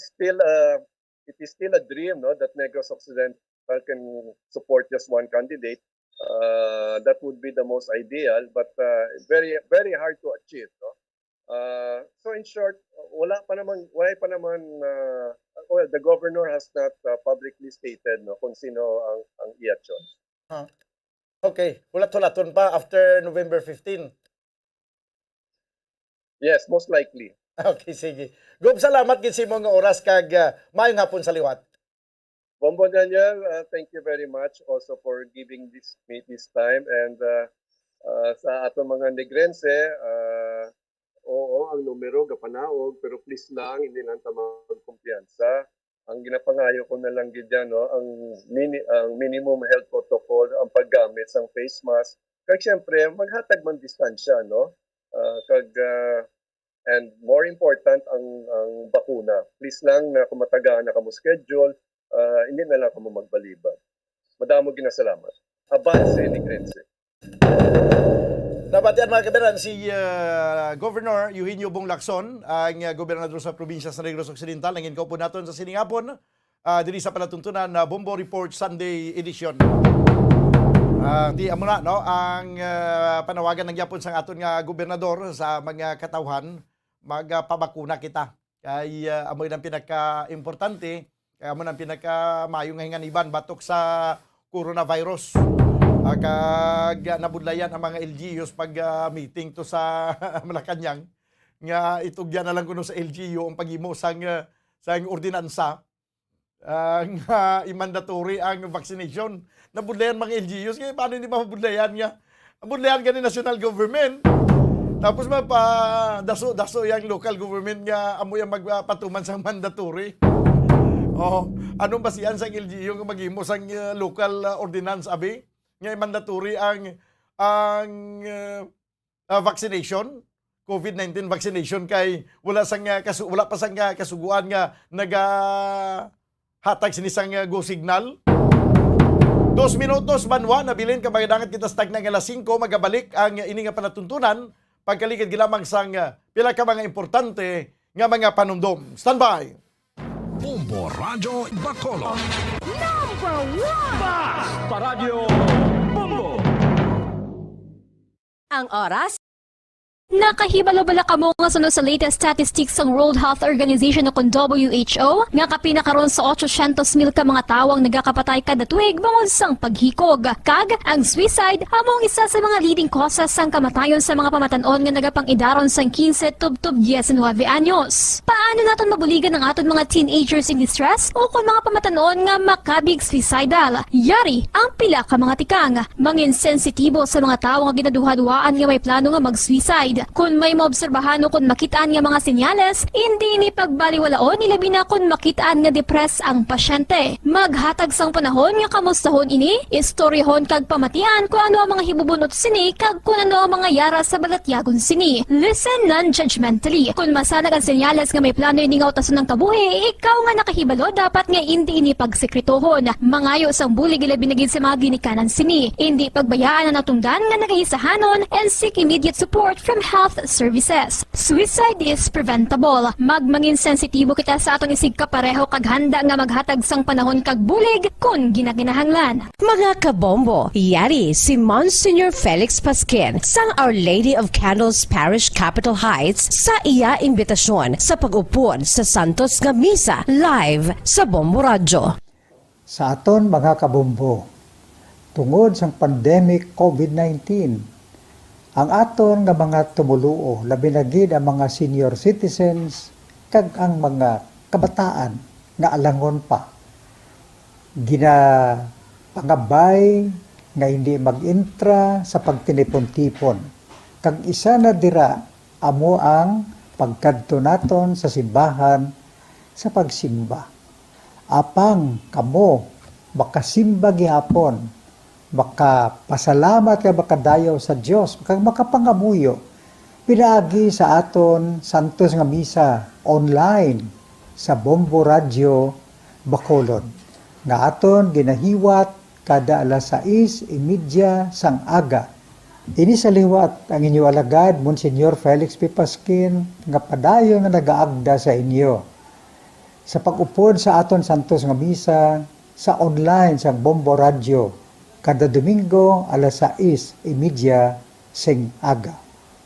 still a dream, no, that Negros Occidental can support just one candidate. That would be the most ideal, but very very hard to achieve, no? So in short, why pa naman well, the governor has not publicly stated, no, kung sino ang iya choice. Okay, hulat-hulaton pa after November 15. Yes, most likely. Okay, sige. Gob, salamat gid sa imong nga oras kag maayong hapon sa liwat. Bombo Daniel, thank you very much also for giving me this time, and sa atong mga Negrense, oo, ang numero gapanaog, pero please lang hindi lang ta magkumpiyansa. Ang ginapangayo ko na lang gid yan, no, ang minimum health protocol, ang paggamit sang face mask, kag syempre maghatag man distansya, no, and more important ang bakuna. Please lang na kung matagaan na kamo schedule, hindi na lang kamo magbalibad. Madamo ginasalamat. Abase ni Grense. Nabatian mga kabayan si Governor Eugenio Bong Lacson, ang gobernador sa probinsya sa Negros Occidental. Nangin ko po natin sa siningapon, diri sa palatuntunan na Bombo Report Sunday Edition. Di amo na, no, ang panawagan ng yapon sa aton nga gobernador sa mga katawhan, magpabakuna kita. Kay amoy ng pinaka-importante, kaya amo ng pinaka-mayong hinganiban batok sa coronavirus. Kag nabudlayan ang mga LGUs pag meeting to sa Malacanang nga itugyan na lang kuno sa LGU ang paghimo sang ordinansa nga i-mandatory ang vaccination. Nabudlayan mga LGUs kaya paano hindi mabudlayan nga? Nabudlayan ka ni national government. Tapos daso yang local government nga amoy ang magpatuman sang mandatory. Anong basihan sang LGU nga maghimo sang local ordinance abi? Nga mandatory ang vaccination, COVID-19 vaccination kay wala pa sang kasuguan nga hatag sinisang go signal. 2 minutos banwa nabilin ka magadangat kita stag na alas 5 magabalik ang ini nga panatuntunan pagkaligid gilamang sang pila ka mga importante nga mga panumdom. Standby. Bombo Radyo Bacolod. Number 1! Paradyo Bombo! Ang oras, Nakahibalo bala kamo nga sunod sa latest statistics ng World Health Organization o kung WHO nga kapinakaroon sa 800,000 ka mga tawang nagakapatay kada tuig bangod sang paghikog. Kag ang suicide among isa sa mga leading causes sang kamatayon sa mga pamatanon nga nagapangidaron sang 15 tubtub 19 anyos. Paano naton mabuligan ang aton mga teenagers in distress o kung mga pamatanon nga makabig suicidal? Yari ang pila ka mga tikang mangin sensitibo sa mga tawo nga ginaduha-duhaan nga may plano nga mag-suicide. Kung may maobserbahan o kung makitaan nga mga senyales, hindi ni pagbaliwalaon ilabi na kung makitaan nga depress ang pasyente. Maghatag sang panahon nga kamustahon ini, istoryahon kag pamatian kung ano ang mga hibubunot sini kag kung ano ang mga yara sa balatyagon sini. Listen non-judgmentally. Kung masanag ang senyales nga may plano ini nga utason ng kabuhi, ikaw nga nakahibalo dapat nga hindi ini pagsekretohon. Mangayo sang bulig ilabi na gid sa mga ginikanan sini. Hindi pagbayaan ang natungdan nga nagahisahanon and seek immediate support from health services. Suicide is preventable. Magmangin sensitibo kita sa atong isig kapareho kag handa nga maghatag sang panahon kag bulig kung ginaginahanglan. Mga kabombo, yari si Monsignor Felix Pasquin sang Our Lady of Candles Parish Capitol Heights sa iya imbitasyon sa pag-upod sa Santos nga Misa live sa Bombo Radio. Sa aton mga kabombo, tungod sang pandemic COVID-19, ang aton nga mga tumuluo, labi na gid ang mga senior citizens kag ang mga kabataan nga alangon pa. Pangabay nga hindi mag-intra sa pagtinipon-tipon. Kag isa na dira amo ang pagkadto naton sa simbahan sa pagsimba. Apang kamo makasimba gihapon, makapasalamat ka makadayaw sa Dios, makapangamuyo pinaagi sa aton Santos nga Misa online sa Bombo Radio Bacolod nga aton ginahiwat kada alas 6:30 sang aga. Ini sa liwat ang inyo alagad Monsignor Felix P. Pasquin nga padayon nga nagaagda sa inyo sa pag-upod sa aton Santos nga Misa sa online sa Bombo Radio kada Domingo alas 6:30 sing aga.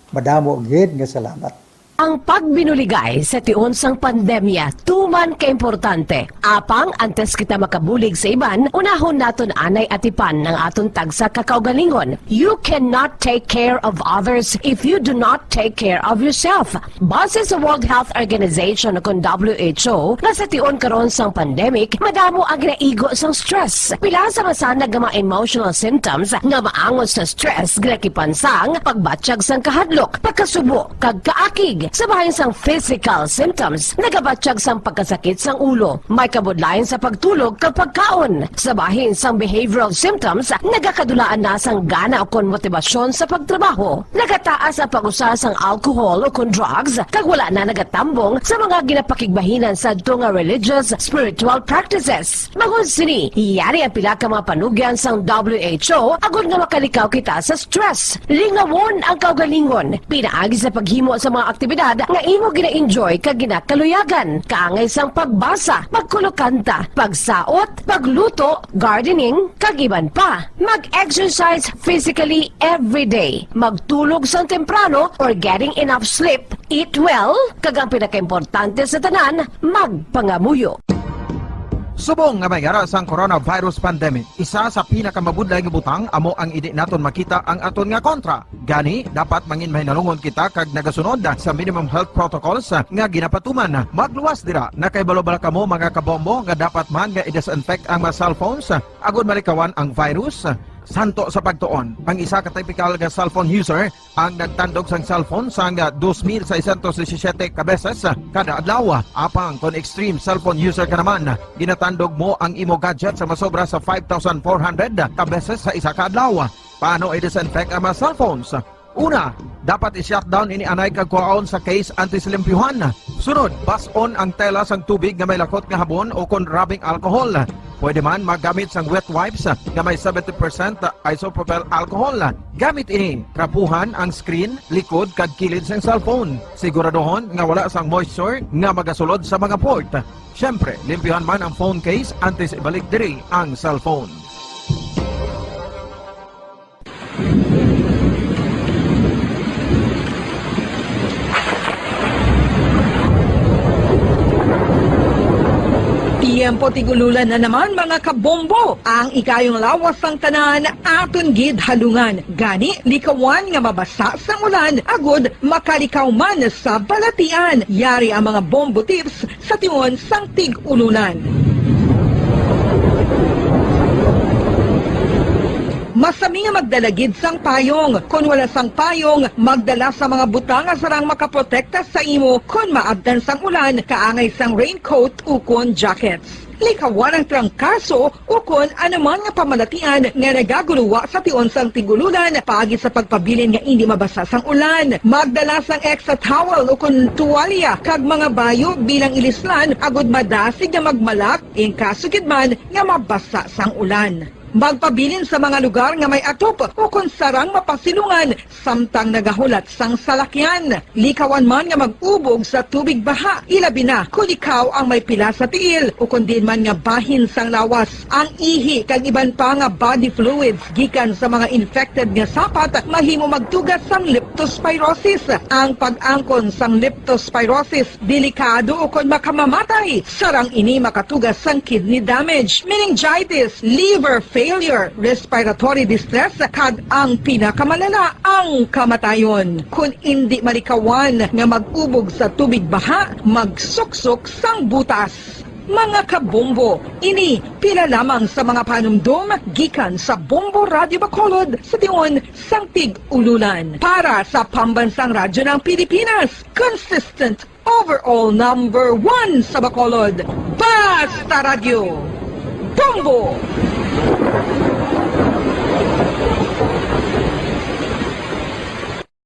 Madamo gid nga salamat. Ang pagbinuligay sa tiun sang pandemya, tuman ka-importante. Apang, antes kita makabulig sa iban, unahon naton anay atipan ng aton tagsa kakaugalingon. You cannot take care of others if you do not take care of yourself. Base sa World Health Organization o WHO, nga sa tiun karon sang pandemic, madamo ang naigo sang stress. Pila sa masanag nga mga emotional symptoms nga maangon sa stress, ginakipansang pagbatsyag sang kahadlok, pagkasubo, kag kaakig. Sa bahin sang physical symptoms, nagabatsyag sang pagkasakit sang ulo, may kabudlayan sa pagtulog kapag kaon. Sa bahin sang behavioral symptoms, nagakadulaan na sang gana o kon motibasyon sa pagtrabaho. Nagataas ang pag-usa sang alcohol o kon drugs, kag wala na nagatambong sa mga ginapakigbahinan sa nga religious, spiritual practices. Bangon sini, iyari ang pila ka mga panugyan sang WHO agod nga makalikaw kita sa stress. Lingawon ang kaugalingon, pinaagi sa paghimo sa mga aktibidad nga imo gina-enjoy kag ginakaluyagan, kaangay sang pagbasa, pagkulokanta, pagsaot, pagluto, gardening, kag iban pa. Mag-exercise physically every day, magtulog sang temprano or getting enough sleep, eat well, kag ang pinaka-importante sa tanan, magpangamuyo. Subong nga may ara sang coronavirus pandemic, isa sa pinakamabudlay nga butang amo ang idi naton makita ang aton nga kontra. Gani, dapat mangin mahinalungon kita kag nagasunod sa minimum health protocols nga ginapatuman. Magluwas dira na kay balobala kamo mga kabombo nga dapat man nga i-disinfect ang mga cellphones agud malikawan ang virus. Santo sa pagtuon, ang isa ka typical nga cellphone user ang nagtandog sang cellphone sang 2,617 ka beses kada adlaw. Apang kon extreme cellphone user ka naman, ginatandog mo ang imo gadget sa masobra sa 5,400 ka beses sa isa ka adlaw. Paano i-disinfect ang mga cellphones? Una, dapat i-shutdown ini anay kag kuhaon sa case anti-slimpyuhan. Sunod, bas-on ang tela sang tubig nga may lakot nga habon o kon rubbing alcohol. Pwede man magamit sang wet wipes nga may 70% isopropyl alcohol. Gamit ini, krapuhan ang screen, likod kag kilid sang cellphone. Siguraduhon nga wala sang moisture nga magasulod sa mga port. Syempre, limpyuhan man ang phone case antes ibalik diri ang cellphone. Tiempo tigululan na naman mga kabombo. Ang ikayong lawas ng tanan aton gid halungan. Gani likawan nga mabasa sa ulan agud makalikaw man sa balatian. Yari ang mga bombo tips sa tiyon sang tig-ululan. Masami nga magdalagid sang payong. Kung wala sang payong, magdala sa mga butang nga sarang makaprotekta sa imo kung maabdan sang ulan, kaangay sang raincoat ukon jackets. Likawan ang trangkaso ukon anuman nga pamalatian nga nagaguluwa sa tion sang tigululan paagi sa pagpabilin nga hindi mabasa sang ulan. Magdala sang extra towel ukon tuwalya kag mga bayo bilang ilislan agud madasig nga magmalak ing kasugid man nga mabasa sang ulan. Magpabilin sa mga lugar nga may atop o kung sarang mapasilungan samtang nagahulat sang salakyan. Likawan man nga mag-ubog sa tubig baha, ilabi na kung ikaw ang may pila sa tiil o kung din man nga bahin sang lawas. Ang ihi kag iban pa nga body fluids gikan sa mga infected nga sapat mahimo magtugas sang leptospirosis. Ang pag-angkon sang leptospirosis delikado o kung makamamatay. Sarang ini makatugas sang kidney damage, meningitis, liver failure, respiratory distress, kag ang pinakamalala, ang kamatayon. Kung hindi malikawan nga mag-ubog sa tubig baha, magsuksok sang butas. Mga kabombo, ini pila lamang sa mga panumdum gikan sa Bombo Radio Bacolod sa tion sang tig-ululan. Para sa Pambansang Radyo ng Pilipinas, consistent overall number 1 sa Bacolod, Basta Radio, Bombo!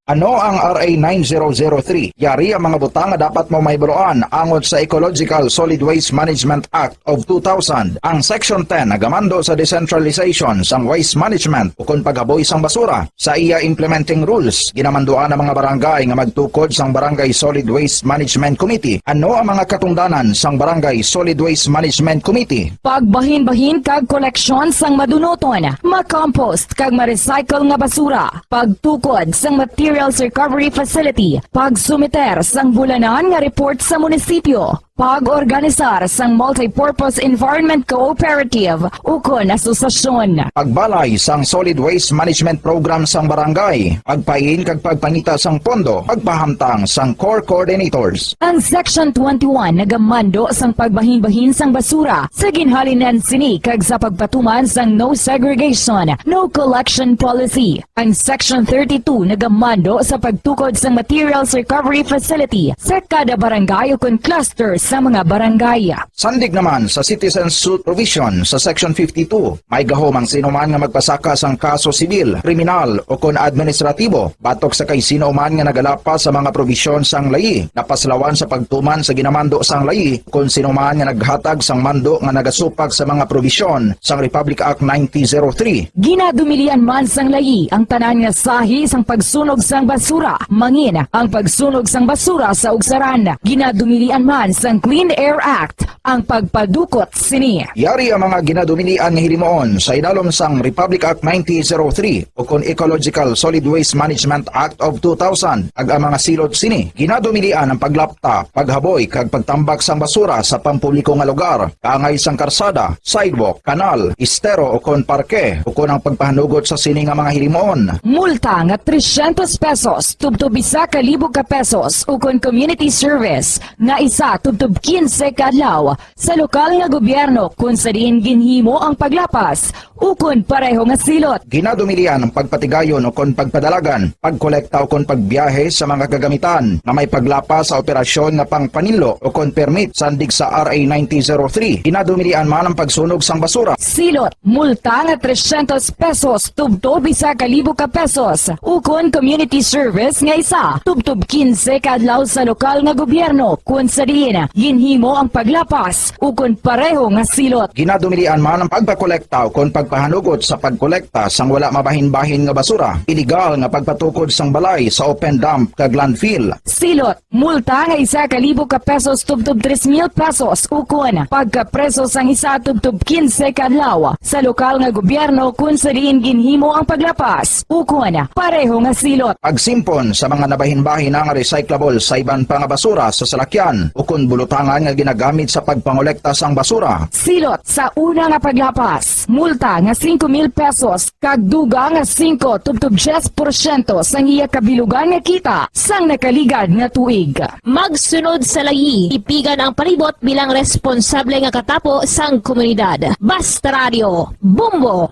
Ano ang RA 9003? Yari ang mga butang nga dapat mo mahibaluan angot sa Ecological Solid Waste Management Act of 2000. Ang Section 10 nagamando sa decentralization sang waste management o kung paghaboy sang basura. Sa iya implementing rules, ginamanduan ang mga barangay nga magtukod sang Barangay Solid Waste Management Committee. Ano ang mga katungdanan sang Barangay Solid Waste Management Committee? Pagbahin-bahin kag koleksyon sang madunoton, ma-compost kag ma-recycle nga basura, pagtukod sang materials recovery facility, pagsumiter sang bulanan nga report sa munisipyo, pag-organisar sang multi-purpose environment cooperative ukon asosasyon. Pagbalay sang solid waste management program sang barangay, pagpain kag pagpangita sang pondo, pagpahamtang sang core coordinators. Ang Section 21 nagamando sang pagbahin-bahin sang basura sa ginhalinan sini kag sa pagpatuman sang no segregation, no collection policy. Ang Section 32 nagamando sa pagtukod sang materials recovery facility sa kada barangay ukon clusters sa mga barangay. Sandig naman sa citizen suit provision sa Section 52, may gahom ang sino man nga magpasaka sang kaso sibil, kriminal o kon administratibo, batok sa kay sino man nga nagalapa sa mga provision sang layi, napaslawan sa pagtuman sa ginamando sang layi, kon sino man nga naghatag sang mando nga nagasupag sa mga provision sang Republic Act 9003. Ginadumilian man sang layi ang tanan nga sahi sang pagsunog sang basura, mangin ang pagsunog sang basura sa ugsaran. Ginadumilian man sang Clean Air Act ang pagpadukot sini. Yari ang mga ginadumilian nga hilimoon sa idalom sang Republic Act 9003 o kon Ecological Solid Waste Management Act of 2000 ag ang mga silot sini. Ginadumilian ang paglapta, paghaboy kag pagtambak sang basura sa pampubliko nga lugar, kaangay sang karsada, sidewalk, kanal, estero o kon parke o kon ang pagpahanugot sa sini nga mga hilimoon. Multa nga 300 pesos tubtob 1,000 ka pesos o kon community service nga isa tubtob 15 kadlaw sa lokal nga gobyerno kung sa diin ginhimo ang paglapas ukon pareho nga silot. Ginadumilian ang pagpatigayon o kon pagpadalagan, pagkolekta o kon pagbiyahe sa mga kagamitan na may paglapas sa operasyon nga pangpanilo o kon permit sandig sa RA 9003. Ginadumilian man ang pagsunog sang basura. Silot, multa nga 300 pesos tubtob 1,000 ka pesos ukon community service nga isa tubtob 15 kadlaw sa lokal nga gobyerno kung sa diin ginhimo ang paglapas ukon pareho nga silot. Ginadumilian man ang pagpakolekta o kon pagpahanugot sa pagkolekta sang wala mabahin-bahin nga basura, iligal nga pagpatukod sang balay sa open dump kag landfill. Silot, multa nga 1,000 ka pesos tubtob 3,000 pesos ukon pagkapreso sang isa tubtob 15 kadlaw sa lokal nga gobyerno kung sa diin ginhimo ang paglapas ukon pareho nga silot. Pagsimpon sa mga nabahin-bahin nga recyclable sa iban pa nga basura sa salakyan ukon bulot butangan nga ginagamit sa pagpangolekta sang basura. Silot sa una nga paglapas, multa nga 5,000 pesos kag duga nga 5-10% sang iya kabilugan nga kita sang nakaligad nga tuig. Magsunod sa layi, ipigan ang palibot bilang responsable nga katapo sang komunidad. Basta Radio, Bombo!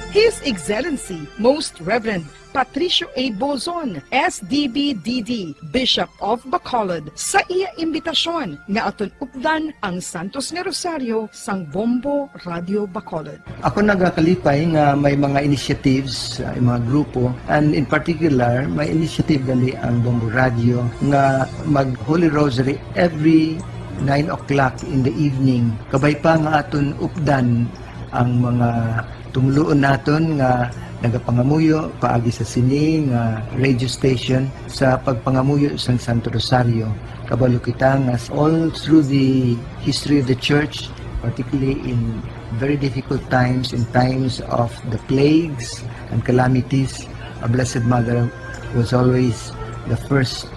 His Excellency, Most Reverend Patricio A. Bozon, SDB-DD, Bishop of Bacolod, sa iya imbitasyon nga aton updan ang Santos nga Rosario sang Bombo Radio Bacolod. Ako nagakalipay nga may mga initiatives, mga grupo, and in particular, may initiative gali ang Bombo Radio nga mag Holy Rosary every 9 o'clock in the evening. Kabay pa nga aton updan ang mga tumuluon naton nga nagapangamuyo paagi sa sini nga radio station sa pagpangamuyo sa Santo Rosario. Kabalo kita nga all through the history of the church, particularly in very difficult times, in times of the plagues and calamities, our Blessed Mother was always the first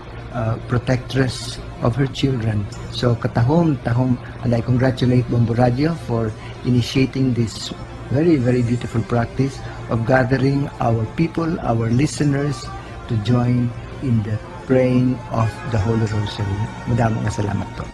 protectress of her children. So katahom, and I congratulate Bombo Radio for initiating this very, very beautiful practice of gathering our people, our listeners, to join in the praying of the Holy Rosary. Madaming salamat po.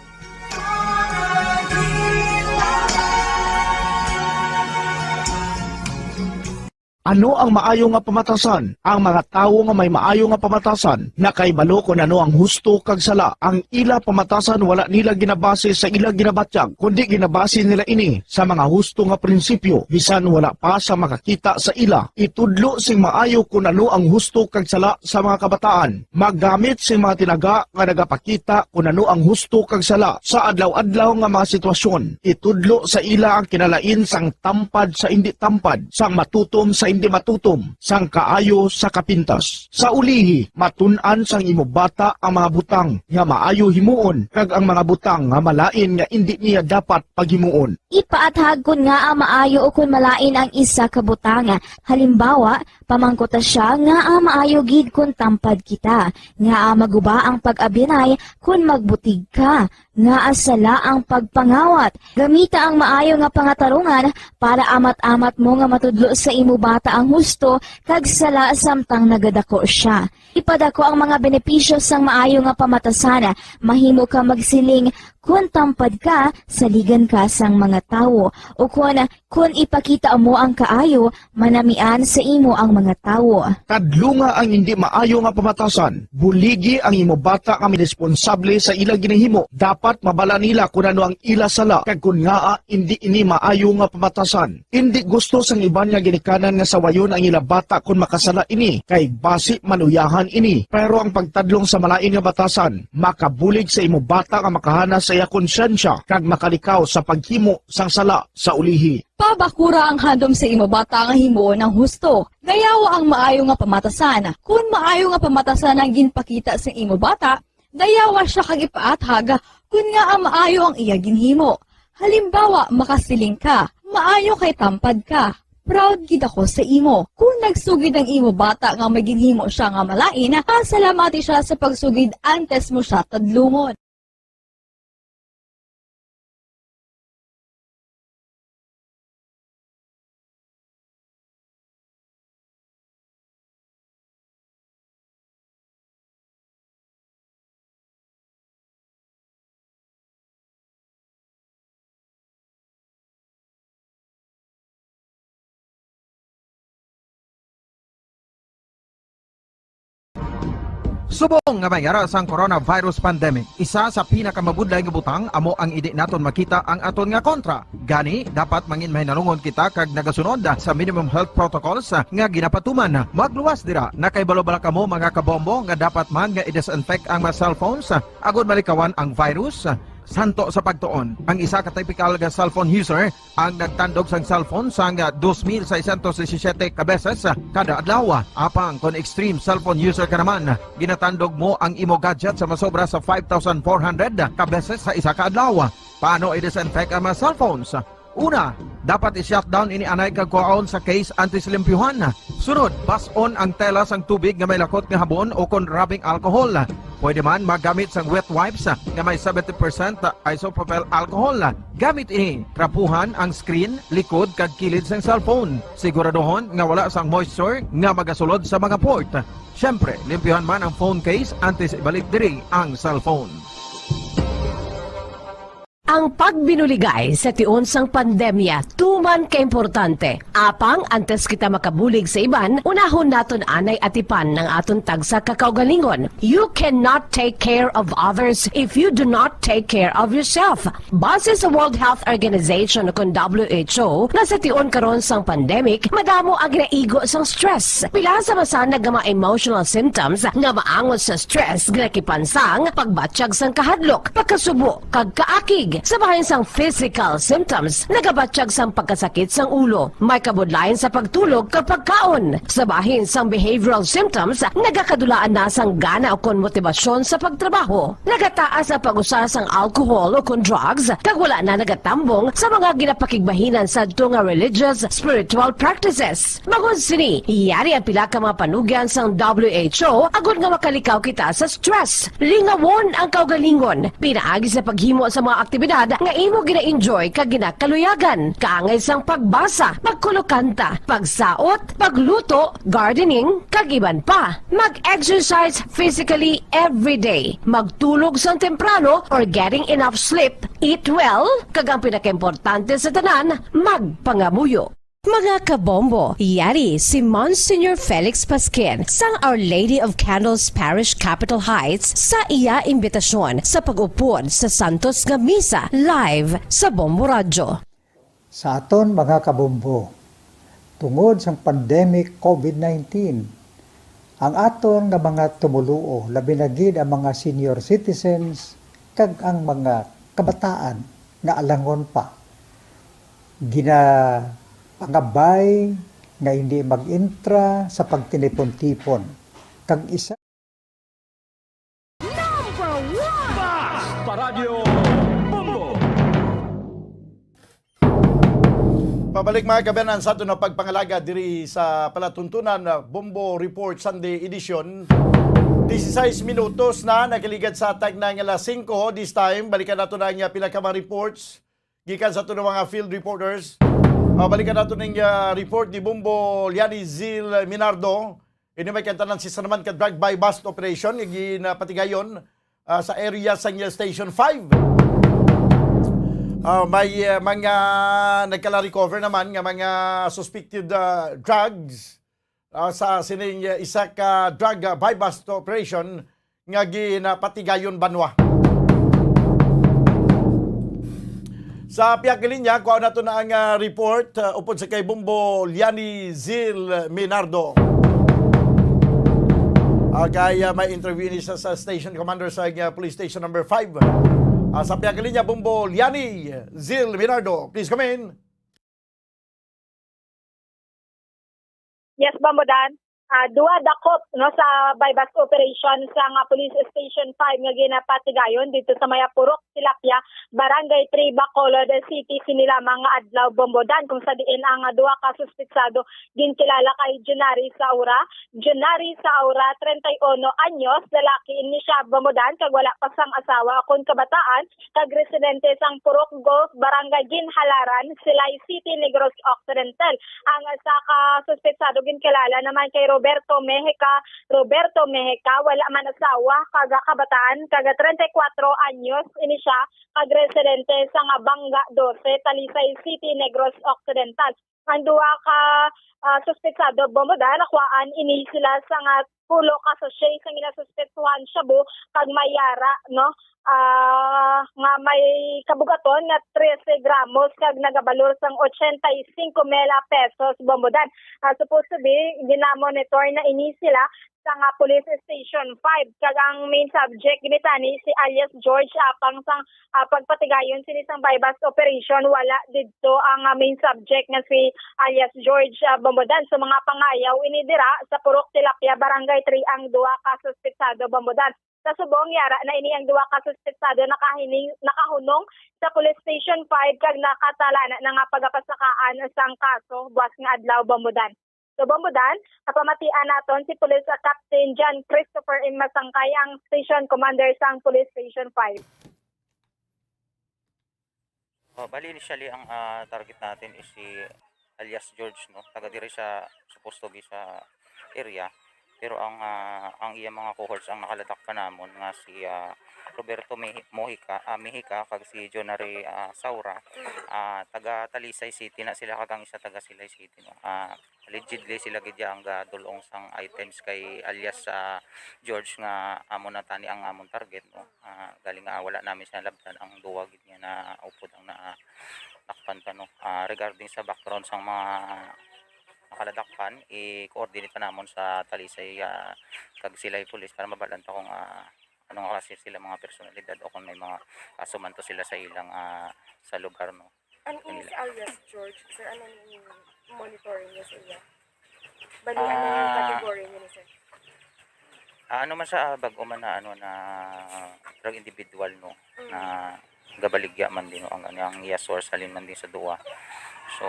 Ano ang maayo nga pamatasan? Ang mga tawo nga may maayo nga pamatasan na kay balo kung ano ang husto kag sala. Ang ila pamatasan wala nila ginabase sa ila ginabatyag, kundi ginabase nila ini sa mga husto nga prinsipyo. Bisan wala pa sa makakita sa ila. Itudlo sing maayo kung ano ang husto kag sala sa mga kabataan. Maggamit sing mga tinaga nga nagapakita kung ano ang husto kag sala sa adlaw-adlaw nga mga sitwasyon. Itudlo sa ila ang kinalain sang tampad sa indi tampad, sang matutom sa hindi matutom, sang kaayo sa kapintas. Sa ulihi, matun-an sang imo bata ang mga butang nga maayo himuon, kag ang mga butang nga malain nga hindi niya dapat paghimuon. Ipaathag kun nga ang maayo o kun malain ang isa ka butang. Halimbawa, pamangkota siya nga ang maayo gid kun tampad kita, nga maguba ang pag-abinay kun magbutig ka, nga asala ang pagpangawat. Gamita ang maayo nga pangatarungan para amat-amat mo nga matudlo sa imo bata ang husto kag sala samtang nagadako siya. Ipadako ang mga benepisyo sang maayo nga pamatasan. Mahimo ka magsiling kun tampad ka, saligan ka sang mga tawo, o kun ipakita mo ang kaayo, manamian sa imo ang mga tawo. Kadlunga ang hindi maayo nga pamatasan. Buligi ang imo bata kami responsable sa ila ginahimo. Dapat mabala nila kung ano ang ila sala, kag kun nga hindi ini maayo nga pamatasan. Hindi gusto sang iban nga ginikanan nga sawayon ang ila bata kung makasala ini, kay basi manuyahan ini. Pero ang pagtadlong sa malain nga batasan, makabulig sa imo bata nga makahana sa iya konsyensya kag makalikaw sa paghimo sang sala sa ulihi. Pabakura ang handom sa imo bata nga himuon ng husto. Dayawa ang maayo nga pamatasan. Kung maayo nga pamatasan ang ginpakita sa imo bata, dayawa siya kag ipaathag kun nga ang maayo ang iya ginhimo. Halimbawa, makasiling ka, maayo kay tampad ka. Proud gid ako sa imo. Kung nagsugid ang imo bata nga may ginhimo siya nga malain, pasalamati siya sa pagsugid antes mo siya tadlungon. Subong nga mayara sang coronavirus pandemic, isa sa pinakamabudlay nga butang amo ang idi naton makita ang aton nga kontra. Gani dapat mangin mahinalungon kita kag nagasunod sa minimum health protocols nga ginapatuman. Magluwas dira na kay balo-bala kamo mga kabombo nga dapat man nga i-disinfect ang mga cellphones agud malikawan ang virus. Santo sa pagtuon, ang isa ka typical nga cellphone user ang nagtandog sang cellphone sang 2,617 ka beses kada adlaw. Apang kon extreme cellphone user ka naman, ginatandog mo ang imo gadget sa masobra sa 5,400 ka beses sa isa ka adlaw. Paano i-disinfect ang mga cellphones? Una, dapat i-shutdown ini anay kagkuhaon sa case anti-slimpyuhan. Sunod, pass-on ang tela sang tubig nga may lakot nga habon o kon rubbing alcohol. Pwede man magamit sang wet wipes nga may 70% isopropyl alcohol. Gamit ini, trapuhan ang screen, likod kag kilid sang cellphone. Siguraduhon nga wala sang moisture nga magasulod sa mga port. Siyempre, limpyuhan man ang phone case antes ibalik diri ang cellphone. Ang pagbinuligay sa tiun sang pandemya, tuman ka importante. Apang antes kita makabulig sa iban, unahon naton anay atipan ng aton tagsa kakaugalingon. You cannot take care of others if you do not take care of yourself. Base sa World Health Organization kung WHO, na sa tiun karon sang pandemic, madamo ang ginaigo sang stress. Pila sa masanag nga mga emotional symptoms nga maangon sa stress, ginakipansang pagbatsyag sang kahadlok, pagkasubo, kag kaakig. Sa bahin sang physical symptoms, nagabatsyag sang pagkasakit sang ulo, may kabudlayan sa pagtulog kapag kaon. Sa bahin sang behavioral symptoms, nagakadulaan na sang gana o kon motibasyon sa pagtrabaho. Nagataas sa pag-usa sang alcohol o kon drugs, kag wala na nagatambong sa mga ginapakigbahinan sa nga religious, spiritual practices. Magod sini, iyari ang pila ka mga panugyan sang WHO agud nga makalikaw kita sa stress. Lingawon ang kaugalingon, pinaagi sa paghimo sa mga aktibidad nga imo gina-enjoy kag ginakaluyagan, kaangay sang pagbasa, pagkulokanta, pagsaot, pagluto, gardening, kag iban pa. Mag-exercise physically every day, magtulog sang temprano or getting enough sleep, eat well, kag ang pinakaimportante sa tanan, magpangamuyo. Mga kabombo, yari si Monsignor Felix Pasquin sang Our Lady of Candles Parish Capitol Heights sa iya imbitasyon sa pag-upod sa Santos nga Misa live sa Bombo Radyo. Sa aton mga kabombo, tungod sa pandemic COVID-19, ang aton nga mga tumuluo, labi na gid ang mga senior citizens kag ang mga kabataan nga alangon pa, pangabay nga hindi mag-intra sa pagtinipon-tipon. Kag isa Paradyo Bombo! Pabalik mga kabanan sa aton na pagpangalaga diri sa palatuntunan Bombo Report Sunday Edition. 16 minutos na nakaligad sa tag na nga 5 this time. Balikan nato na nga pila ka mga reports gikan sa aton mga field reporters. Balikan nato ng report ni Bombo Liani Zil Minardo. Ini may kantanan si naman ka drug by bust operation yung patigayon sa area sa Station 5. May mga nagkala-recover naman ng mga suspected drugs sa sining isa ka drug by bust operation nga ginapatigayon banwa. Sa piyag linya, kuha na ito na ang report upod sa kay Bombo Liani Zil Minardo. Kaya may interview ni sa station commander sa police station number 5. Sa piyag linya, Bombo Liani Zil Minardo. Please come in. Yes, Bombo Dan. Duwa dakop no sa bypass operation sa nga police station 5 nga ginapatigayon dito sa Mayapurok, Tilapia, Barangay 3, Bacolod City sinila mga adlaw Bombodan kung sa diin ang duwa ka suspetsado ginkilala kay Junari Saura. Junari Saura 31 anyos, lalaki ini siya Bombodan kag wala pa sang asawa kon kabataan kag residente sang Purok Golf, Barangay Ginhalaran, Silay City, Negros Occidental. Ang sa ka suspetsado ginkilala naman kay Roberto Mejica, wala man asawa, kaga kabataan, kaga 34 anyos, ini siya, kag residente sa nga Banga 12, Talisay City, Negros Occidental. Ang duwa ka suspetsado Bombodan, nakuhaan ini sila sa nga pulo ka sachet sa ginasuspetsuhan shabu, kag mayara, no? Nga may kabugaton na 13 gramos kag nagabalor sang 85 mela pesos Bombodan. Supposed to be ginamonitor na ini sila sa nga police station 5 kag ang main subject ginitani si alias George apang sang pagpatigayon sini sang bypass operation wala didto ang main subject nga si alias George Bombodan. So mga pangayaw ini dira sa Purok Tilapia Barangay 3 ang duwa ka suspetsado Bombodan. Sa subong yara na ini ang duwa ka suspetsado nakahunong sa Police Station 5 kag nakatala na nga pagapasakaan sang kaso buwas nga adlaw Bombodan. So Bombodan, napamatian naton si Police Captain John Christopher M. Masangkay ang Station Commander sang Police Station 5. Bali initially ang target natin is si alias George, no, taga diri sa supposed to be sa area, pero ang iya mga cohorts ang nakaladak pa namon nga si Roberto Mejica kag si Jonary Saura, taga Talisay City na sila, kag ang isa taga Silay City, no. Allegedly sila gid ang gadulong sang items kay alias George nga amo na tani ang amon target, no. Galing nga wala namin sa labdan ang duwa gid niya na upod ang nakpan pa, no. Regarding sa background sang mga nakaladakpan, i-coordinate pa namon sa Talisay kag Silay Police para mabalanta kung ano nga kasi sila mga personalidad o kung may mga kaso man to sila sa ilang sa lugar, no. Ano ini si alias George? Sir, ano yung monitoring niya sa iya? Bali, ano yung category niya ni sir? Ano man sa bago man na ano na drug individual, no, na gabaligya man din, no, ang iya source halin man din sa duwa. So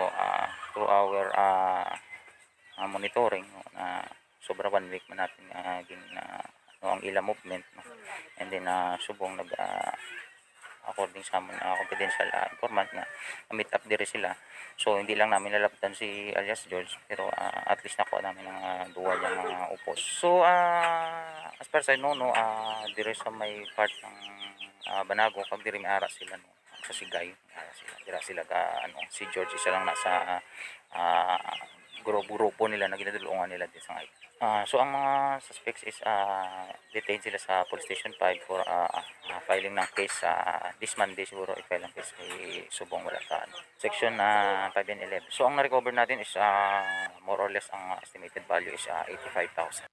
through our monitoring, no, na sobra 1 week man natin no, ang ila movement, no. And then subong nag according sa amon confidential informant nga meet up diri sila. So hindi lang namin nalaptan si alias George, pero at least nakuha namin ang duwa yung upos. So as far as I know, no, diri sa may part ng Banago kag diri may ara sila, no, sa Sigay, dira sila ka ano, si George isa lang nasa grupo nila na ginadulungan nila din sa ngayon. So ang mga suspects is detained sila sa Police Station 5 for filing ng case this Monday siguro, i-file ang case kay subong wala sa section 5 and 11. So ang na-recover natin is more or less ang estimated value is 85,000.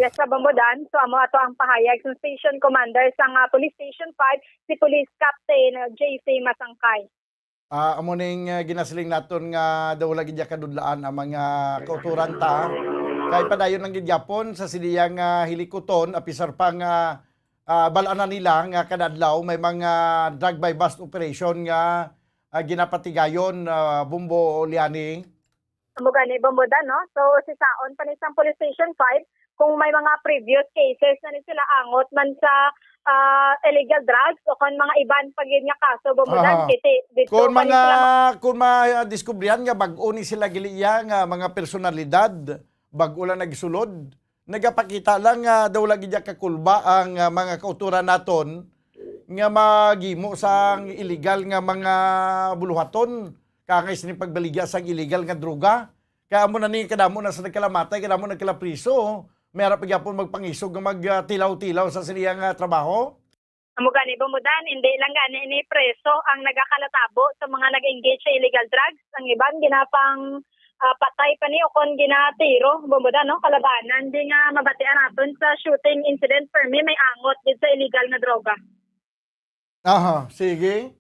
Yes, sa Bombodan. So amo ato ang pahayag sa Station Commander sang Police Station 5 si Police Captain JC Masangkay. Amo ning ginasiling naton nga daw lagi diya kadudlaan ang mga kauturan ta kay padayon ng gidyapon sa siliyang hilikuton apisar pa nga balanan nila nga kadadlaw may mga drug by bust operation nga ginapatigayon Bumbo Liani. Amo gani Bombodan, no. So si saon pa ni sang Police Station 5 kung may mga previous cases na ni sila angot man sa illegal drugs o kung mga iban pagin nga kaso Bombodan kiti dito kung ma-diskubrihan nga bag-o ni sila giliya nga mga personalidad bag-o lang nagsulod nagapakita lang nga daw lagi diya kakulba ang mga kauturan naton nga magimo sang illegal nga mga buluhaton kangay sini pagbaligya sang illegal nga droga kaya mo na ni kadamo na sa nagkalamatay kadamo nagkalapriso. Mayroon pa gyapon magpangisog nga magtilaw-tilaw sa siliyang trabaho? Amo gani Bombodan, hindi lang gani ni preso ang nagakalatabo sa mga nag-engage sa illegal drugs. Ang ibang ginapang patay pa ni o kon ginatiro Bombodan, no, kalabanan di nga mabatian naton sa shooting incident permi may angot din sa illegal na droga. Sige.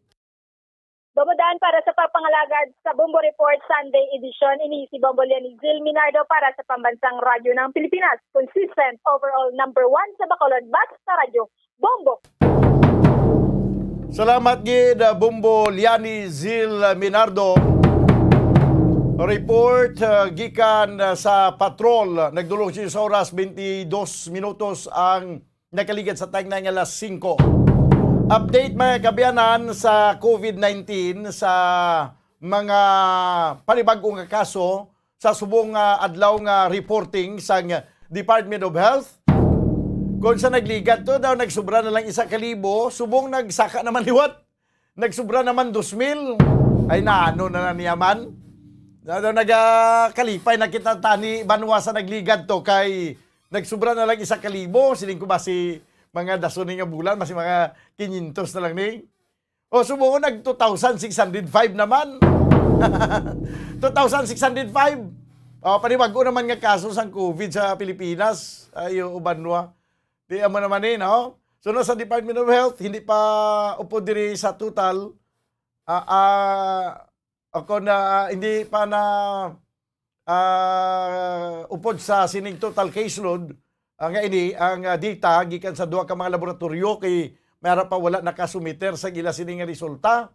Bombodan, para sa papangalagad sa Bombo Report Sunday edition, ini si Bombo Liani Zil Minardo para sa Pambansang Radyo ng Pilipinas. Consistent overall number 1 sa Bacolod, basta radyo, Bombo. Salamat gid Bombo Liani Zil Minardo. Report gikan sa patrol. Nagdulong siya sa oras 22 minutos ang nakaligid sa tag na nga alas 5. Update mga kabiyanan sa COVID-19 sa mga panibagong kaso sa subong adlaw nga reporting sa Department of Health. Kung sa nagligat to daw nagsubra na lang 1,000, subong nagsaka naman liwat. Nagsubra naman 2,000. Ay naano na niyaman. Daw nagakalipay na kita tani banwa sa nagligat to kay nagsubra na lang 1,000. Siling ko ba si mga daso nga bulan, mas mga 500 na lang ni. O subungo nag 2,605 naman. 2,605. O panibago naman nga kaso sang COVID sa Pilipinas. Ayo ubanwa. Di amo naman ni, no? So sa Department of Health, hindi pa upo diri sa total. Hindi pa na upod sa sining total caseload. nga ini ang data gikan sa duha ka mga laboratorio kay mayara pa wala nakasumiter sa ila sini nga resulta.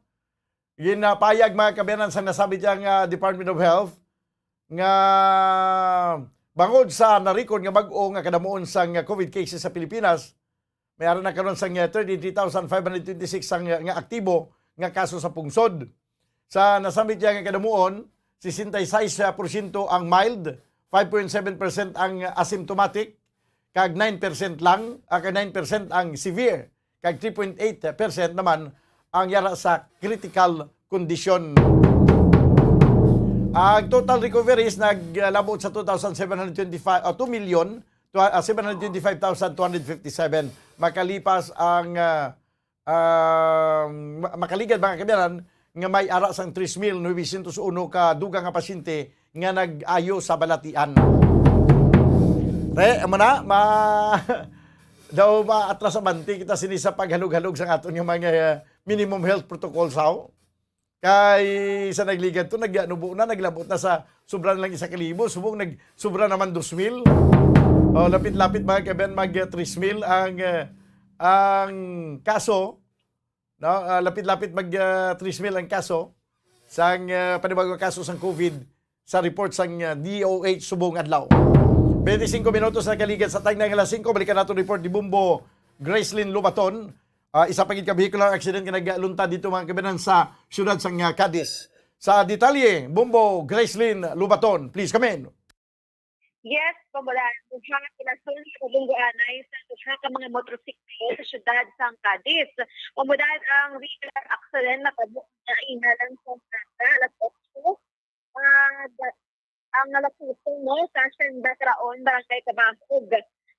Ginapayag mga kabayanan sa nasabi diyang Department of Health nga bangod sa na-record nga bag-o nga kadamuon sang COVID cases sa Pilipinas, mayroon na karon sang 33,526 nga aktibo nga kaso sa pungsod. Sa nasabi diya nga kadamuon, 66% ang mild, 5.7% ang asymptomatic, kag 9% lang, kag 9% ang severe, kag 3.8% naman ang yara sa critical condition. Ang total recoveries naglabot sa 2,725,257 makalipas ang makaligad mga kabayanan nga may ara sang 3,901 ka dugang nga pasyente nga nag-ayo sa balatian. Amo na, daw maatras amanti kita sini sa paghalog-halog sa aton yung mga minimum health protocols how. Kay sa nagligad to, nagnubo na, naglabot na sa sobra lang 1,000, subong nagsobra naman 2,000. Lapit-lapit mga kaben, mag 3,000 ang kaso. No? Lapit-lapit mag 3,000 ang kaso sang panibagong kaso sang COVID sa report sang DOH subong adlaw. 25 minutos na kaligad sa tag ng alas 5. Balikan natin report ni Bumbo Gracelyn Lubaton. Isa pagit ka vehicular accident nga naglunta dito mga kabanan sa siyudad sang Cadiz. Sa detalye, Bumbo Gracelyn Lubaton, please come in. Yes, pambulan. Duha kinasun sa kabungguanay sa duha ka mga motorsiklo sa siyudad sang Cadiz. Pambulan ang vehicular accident na inalan sa alas 8. Ang nalapuso no sa Senda Craon, Barangay Cabangog.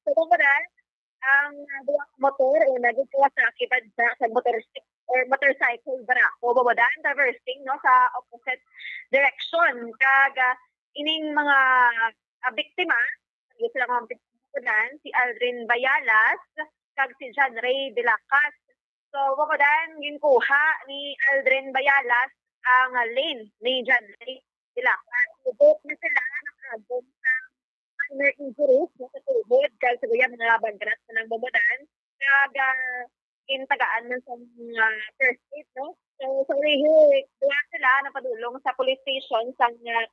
So pambulan, ang duha ka motor ay nagikuha sa akibad sa motorcycle barako. Pambulan, traversing no sa opposite direction. Kag ining mga biktima, sila mga biktima, si Aldrin Bayalas, kag si John Ray Dilacas. So, wakodan, ginkuha ni Aldrin Bayalas ang lane ni John Ray Dilacas. Both na sila nakagong sa minor injuries sa tuhod, kag sa mga laban ganat sa nang babadan, kag intagaan man sa first aid, no? So, duha sila napadulong sa police station sa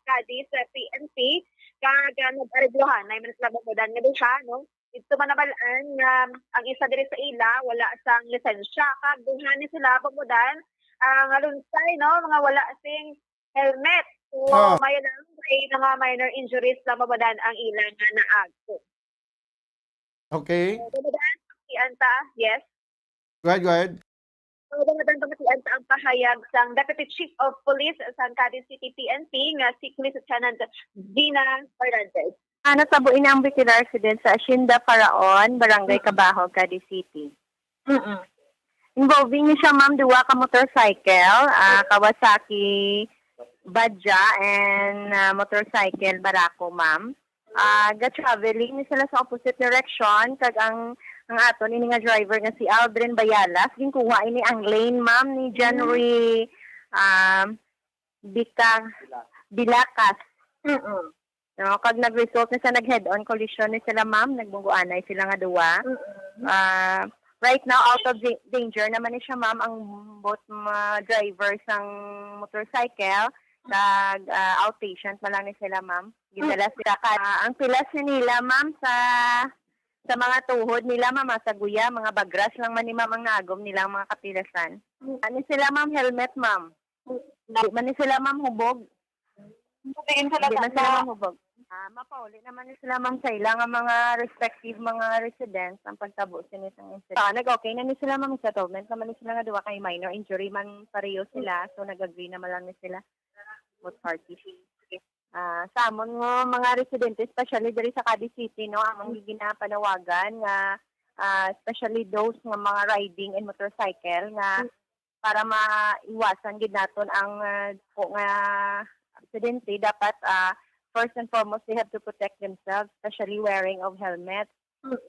Cadiz PNP, kag nag-ariglohan na yung sila babadan nga siya, no? Ito manabalaan nga ang isa diri sa ila wala sang lisensya, kag duha ni sila babadan ang alunsay, no? Mga wala sing helmet. So, may lang ay mga minor injuries na babadan ang ilang nga naagto. Okay. Babadan, anta, yes. Go ahead. Babadan pamatian sa ang pahayag sang Deputy Chief of Police sa Cadiz City PNP nga si Police Lieutenant Gina Fernandez. Natabuin ang vehicular accident sa Senda Craon, Barangay Cabahog, Cadiz City. Involving niya siya, ma'am, duwa ka motorcycle, Kawasaki Badja and motorcycle Barako, ma'am. Ga-traveling ni sila sa opposite direction, kag ang aton ini nga driver nga si Aldrin Bayalas, ginkuha ini ang lane, ma'am, ni January Bilacas. No, kag nag-result na sa nag-head-on collision ni sila, ma'am, nagbungguanay sila nga duwa. Right now, out of danger naman ni siya, ma'am, ang both driver sang motorcycle, kag outpatient na lang ni sila, ma'am. Gidala sila ang pilas nila, ma'am, sa mga tuhod nila, ma'am, sa guya, mga bagras lang man ni ma'am ang nagom nila mga kapilasan. Ano sila, ma'am, helmet, ma'am. Mani sila, ma'am, hubog. Hindi man sila, ma'am, hubog. Mapauli naman ni sila, ma'am, sa ilang mga respective mga residents ang pagtabo sinisang incident. Nag-okay na ni sila, ma'am, settlement naman ni sila nga duwa kay minor injury man pareho sila, so nag-agree naman lang ni sila both parties. Sa amon nga mga residente, especially diri sa Cadiz City, no, among ginapanawagan nga especially those nga mga riding and motorcycle nga para maiwasan gid naton ang nga aksidente, dapat first and foremost they have to protect themselves, especially wearing of helmet.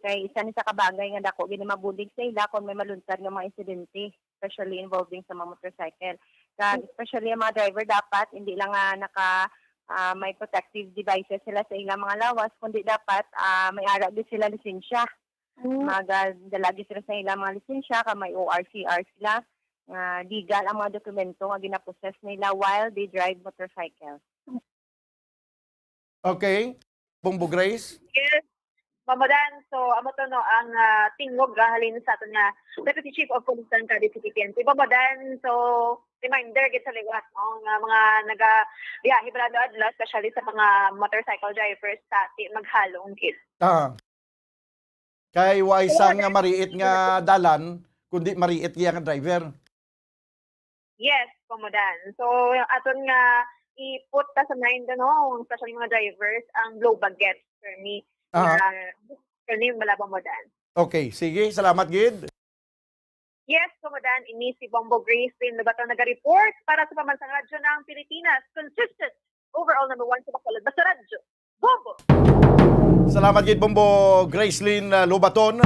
Kay isa ni sa kabagay nga dako gini mabulig sa ila kung may malunsad nga mga insidente, especially involving sa mga motorcycle. Kag especially ang mga driver dapat hindi lang naka may protective devices sila sa ilang mga lawas, kundi dapat may ara din sila lisensya. Magdalagi sila sa ilang mga lisensya, may ORCR sila. Legal ang mga dokumento nga ginaprocess nila while they drive motorcycle. Okay. Bombo Grace? Yes, Mamadan. So, amo to no, ang tingog halin sa aton nga Deputy Chief of Police ng Cavite City PNP. Mamadan, so reminder gid sa liwas nga mga biyahe brado adlaw, especially sa mga motorcycle drivers sa maghalong kit. Kay wa isang mariit nga dalan, kundi mariit nga driver. Yes, Mamadan. So, yung aton nga i-put ta sa mind, especially mga drivers, ang low baggage permit. Permit malabang mo dan. Okay, sige. Salamat, Gid. Yes, Kumadan, ini si Bombo Grace din Lubaton nag-report para sa Pambansang Radyo ng Pilipinas. Consistent, overall number 1 sa Bacolod. Basta Radyo, Bombo! Salamat, Gid Bombo Gracelyn Lubaton.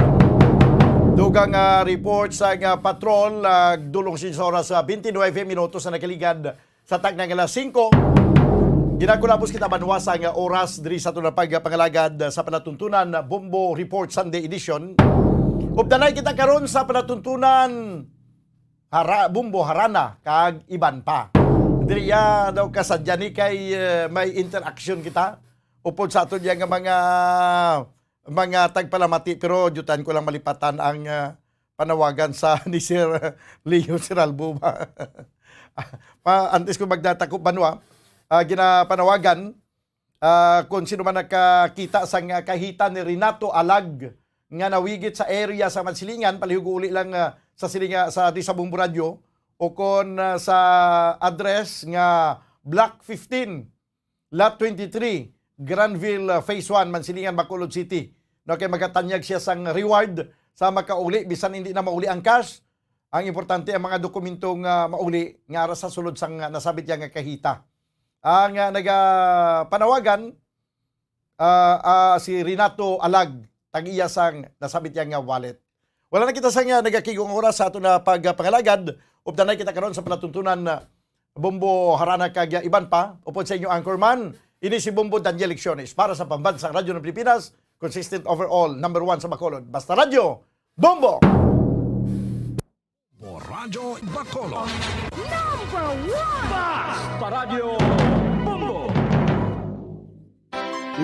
Dugang report sa patrol, dulong sa oras 29 minutos na nakaligad sa tagnang alas 5. Ginakulapos kita banwas ang oras diri sa itong pagpangalagad sa panatuntunan Bombo Report Sunday Edition. Updanay kita karon sa panatuntunan Bombo Harana kag iban pa. Diri daw kasadya ni kay may interaction kita upod sa aton yang mga tagpalamati, pero jutan ko lang malipatan ang panawagan sa ni Sir Leo Siralbo ba. Antes ko magdatakop banwa, ginapanawagan kung sino man nakakita sa kahita ni Renato Alag nga nawigit sa area sa Mansilingan, palihug uli lang sa silinga sa Bombo Radio o kon sa address nga Block 15, Lot 23, Granville Phase 1, Mansilingan, Bacolod City. No, kay magatanyag siya sang reward sa makauli bisan hindi na mauli ang cash. Ang importante ang mga dokumentong mauli nga ara sa sulod sang nasabit yang kahita. Ang nagapanawagan si Renato Alag, tag-iya sang nasabit yang wallet. Wala na kita sang nagakigong oras sa ato na pagpangalagad. Updanay kita karon sa panatuntunan Bombo Harana kag iban pa. Upod sa inyo anchorman, ini si Bombo Daniel Lecciones para sa Pambansang Radyo ng Pilipinas, consistent overall, number 1 sa Bacolod. Basta Radyo, Bombo! Radyo Bacolod. Number 1! Basta Radio Bombo! 1,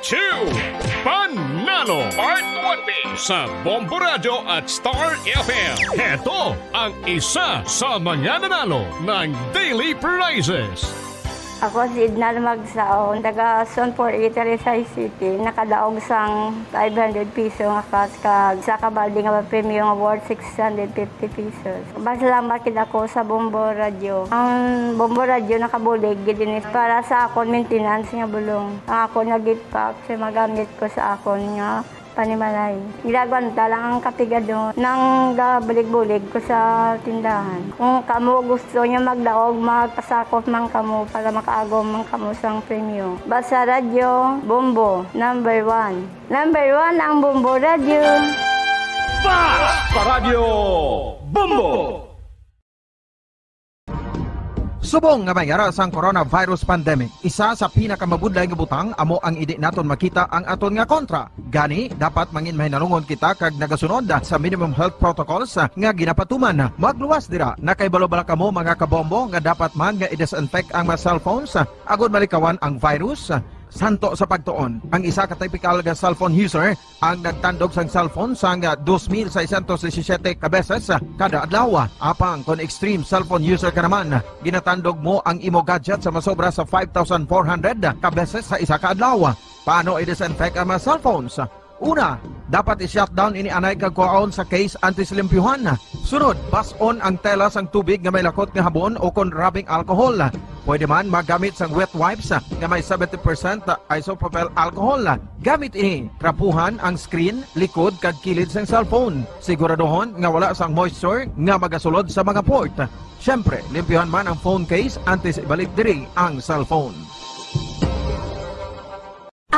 2, Panalo! Part 1B sa Bombo Radio at Star FM. Heto ang isa sa mga nanalo ng Daily Prizes. Ako si Idnal Magsaon, taga Son 483 Rizal City, nakadaog sang 500 piso nga kag sa kabaldi nga premium award 650 pesos. Salamat kid ako sa Bombo Radio. Ang Bombo Radio nakabulig gid ini para sa akon maintenance nga bulong. Ang ako nagitpak sa magamit ko sa akon nga panimalay. Gilagwanta lang ang kapigado ng bulig-bulig ko sa tindahan. Kung kamo gusto niya magdaog, magpasakop man kamo para makaagom man kamo sang premyo. Basta Radio Bombo, number 1. Number 1 ang Bombo Radio. Basta Radio Bombo! Subong nga mayara sang coronavirus pandemic, isa sa pinakamabudlay nga butang amo ang idi naton makita ang aton nga kontra. Gani dapat mangin mahinalungon kita kag nagasunod sa minimum health protocols nga ginapatuman. Magluwas dira nakaibalo-bala kamo mga kabombo nga dapat man nga i-disinfect ang mga cellphones agud malikawan ang virus. Santo sa pagtuon, ang isa ka typical nga cellphone user ang nagtandog sang cellphone sang 2,617 ka beses kada adlaw. Apang kon extreme cellphone user ka naman, ginatandog mo ang imo gadget sa masobra sa 5,400 ka beses sa isa ka adlaw. Paano i-disinfect ang mga cellphones? Una, dapat i-shutdown ini anay kag kuhaon sa case anti-slimpyuhan. Sunod, bas-on ang tela sang tubig nga may lakot nga habon o kon rubbing alcohol. Pwede man magamit sang wet wipes nga may 70% isopropyl alcohol. Gamit ini, trapuhan ang screen, likod kag kilid sang cellphone. Siguraduhon nga wala sang moisture nga magasulod sa mga port. Syempre, limpyuhan man ang phone case antes ibalik diri ang cellphone.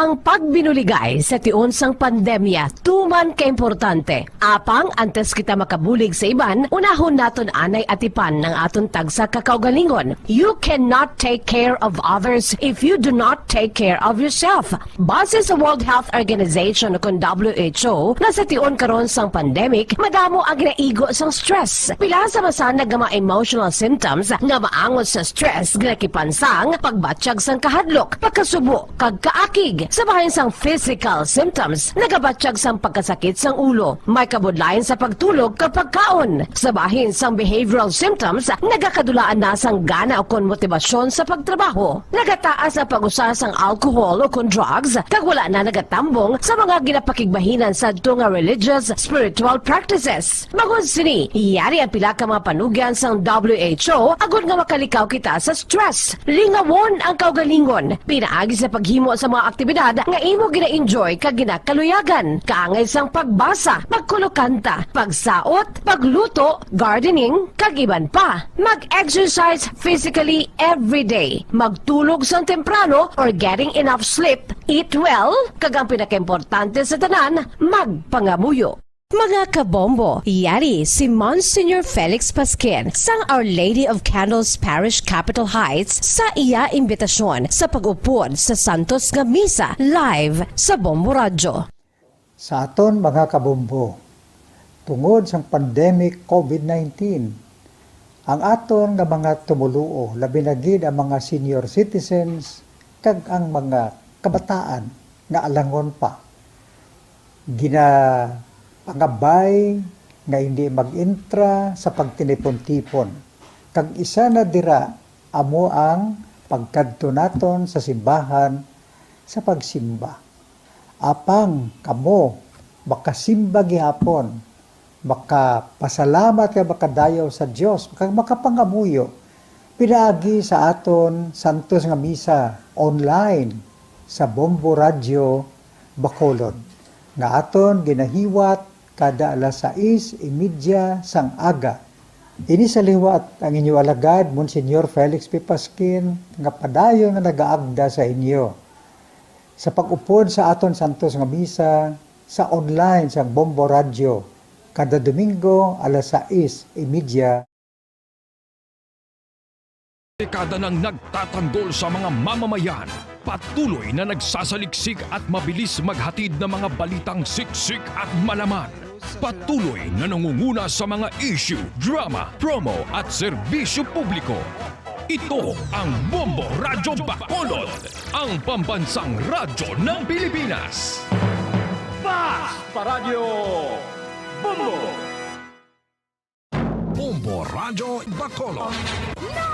Ang pagbinuligay sa tiun sang pandemya, tuman ka importante. Apang antes kita makabulig sa iban, unahon naton anay atipan ng aton tagsa kakaugalingon. You cannot take care of others if you do not take care of yourself. Base sa World Health Organization kung WHO, na sa tiun karon sang pandemic, madamo ang ginaigo sang stress. Pila sa masanag nga mga emotional symptoms nga maangot sa stress ginakipansang pagbatsyag sang kahadlok, pagkasubo, kag kaakig. Sa bahin sang physical symptoms, nagabatsyag sang pagkasakit sang ulo, may kabudlayan sa pagtulog kapag kaon. Sa bahin sang behavioral symptoms, nagakadulaan na sang gana o kon motibasyon sa pagtrabaho. Nagataas ang pag-usa sang alcohol o kon drugs, kag wala na nagatambong sa mga ginapakigbahinan sa nga religious, spiritual practices. Magun sini, iyari ang pila ka mga panugyan sang WHO agon nga makalikaw kita sa stress. Lingawon ang kaugalingon, pinaagi sa paghimo sa mga aktibidad nga imo gina-enjoy kag ginakaluyagan, kaangay sang pagbasa, pagkulokanta, pagsaot, pagluto, gardening, kag iban pa. Mag-exercise physically every day, magtulog sang temprano or getting enough sleep, eat well, kag ang pinakaimportante sa tanan, magpangamuyo. Mga kabombo, yari si Monsignor Felix Pasquin sang Our Lady of Candles Parish Capitol Heights sa iya imbitasyon sa pag-upod sa Santos nga Misa live sa Bombo Radio. Sa aton mga kabombo, tungod sang pandemic COVID-19, ang aton nga mga tumuluo, labi na gid ang mga senior citizens kag ang mga kabataan nga alangon pa. Pangabay nga hindi mag-intra sa pagtinipon-tipon. Kag isa na dira amo ang pagkadto naton sa simbahan sa pagsimba. Apang kamo makasimba gihapon, makapasalamat ka makadayaw sa Dios, kag makapangamuyo pinaagi sa aton Santos nga Misa online sa Bombo Radio Bacolod nga aton ginahiwat kada alas 6:30 sang aga. Ini sa liwat ang inyo alagad, Monsignor Felix P. Pasquin, nga padayon nga nagaagda sa inyo. Sa pag-upod sa aton Santos nga Misa, sa online sa Bombo Radio, kada Domingo alas 6:30. Dekada nang nagtatanggol sa mga mamamayan, patuloy na nagsasaliksik at mabilis maghatid ng mga balitang siksik at malaman. Patuloy na nangunguna sa mga issue, drama, promo at serbisyo publiko. Ito ang Bombo Radyo Bacolod, ang pambansang radyo ng Pilipinas. Basta Radio Bombo! Bombo Radyo Bacolod.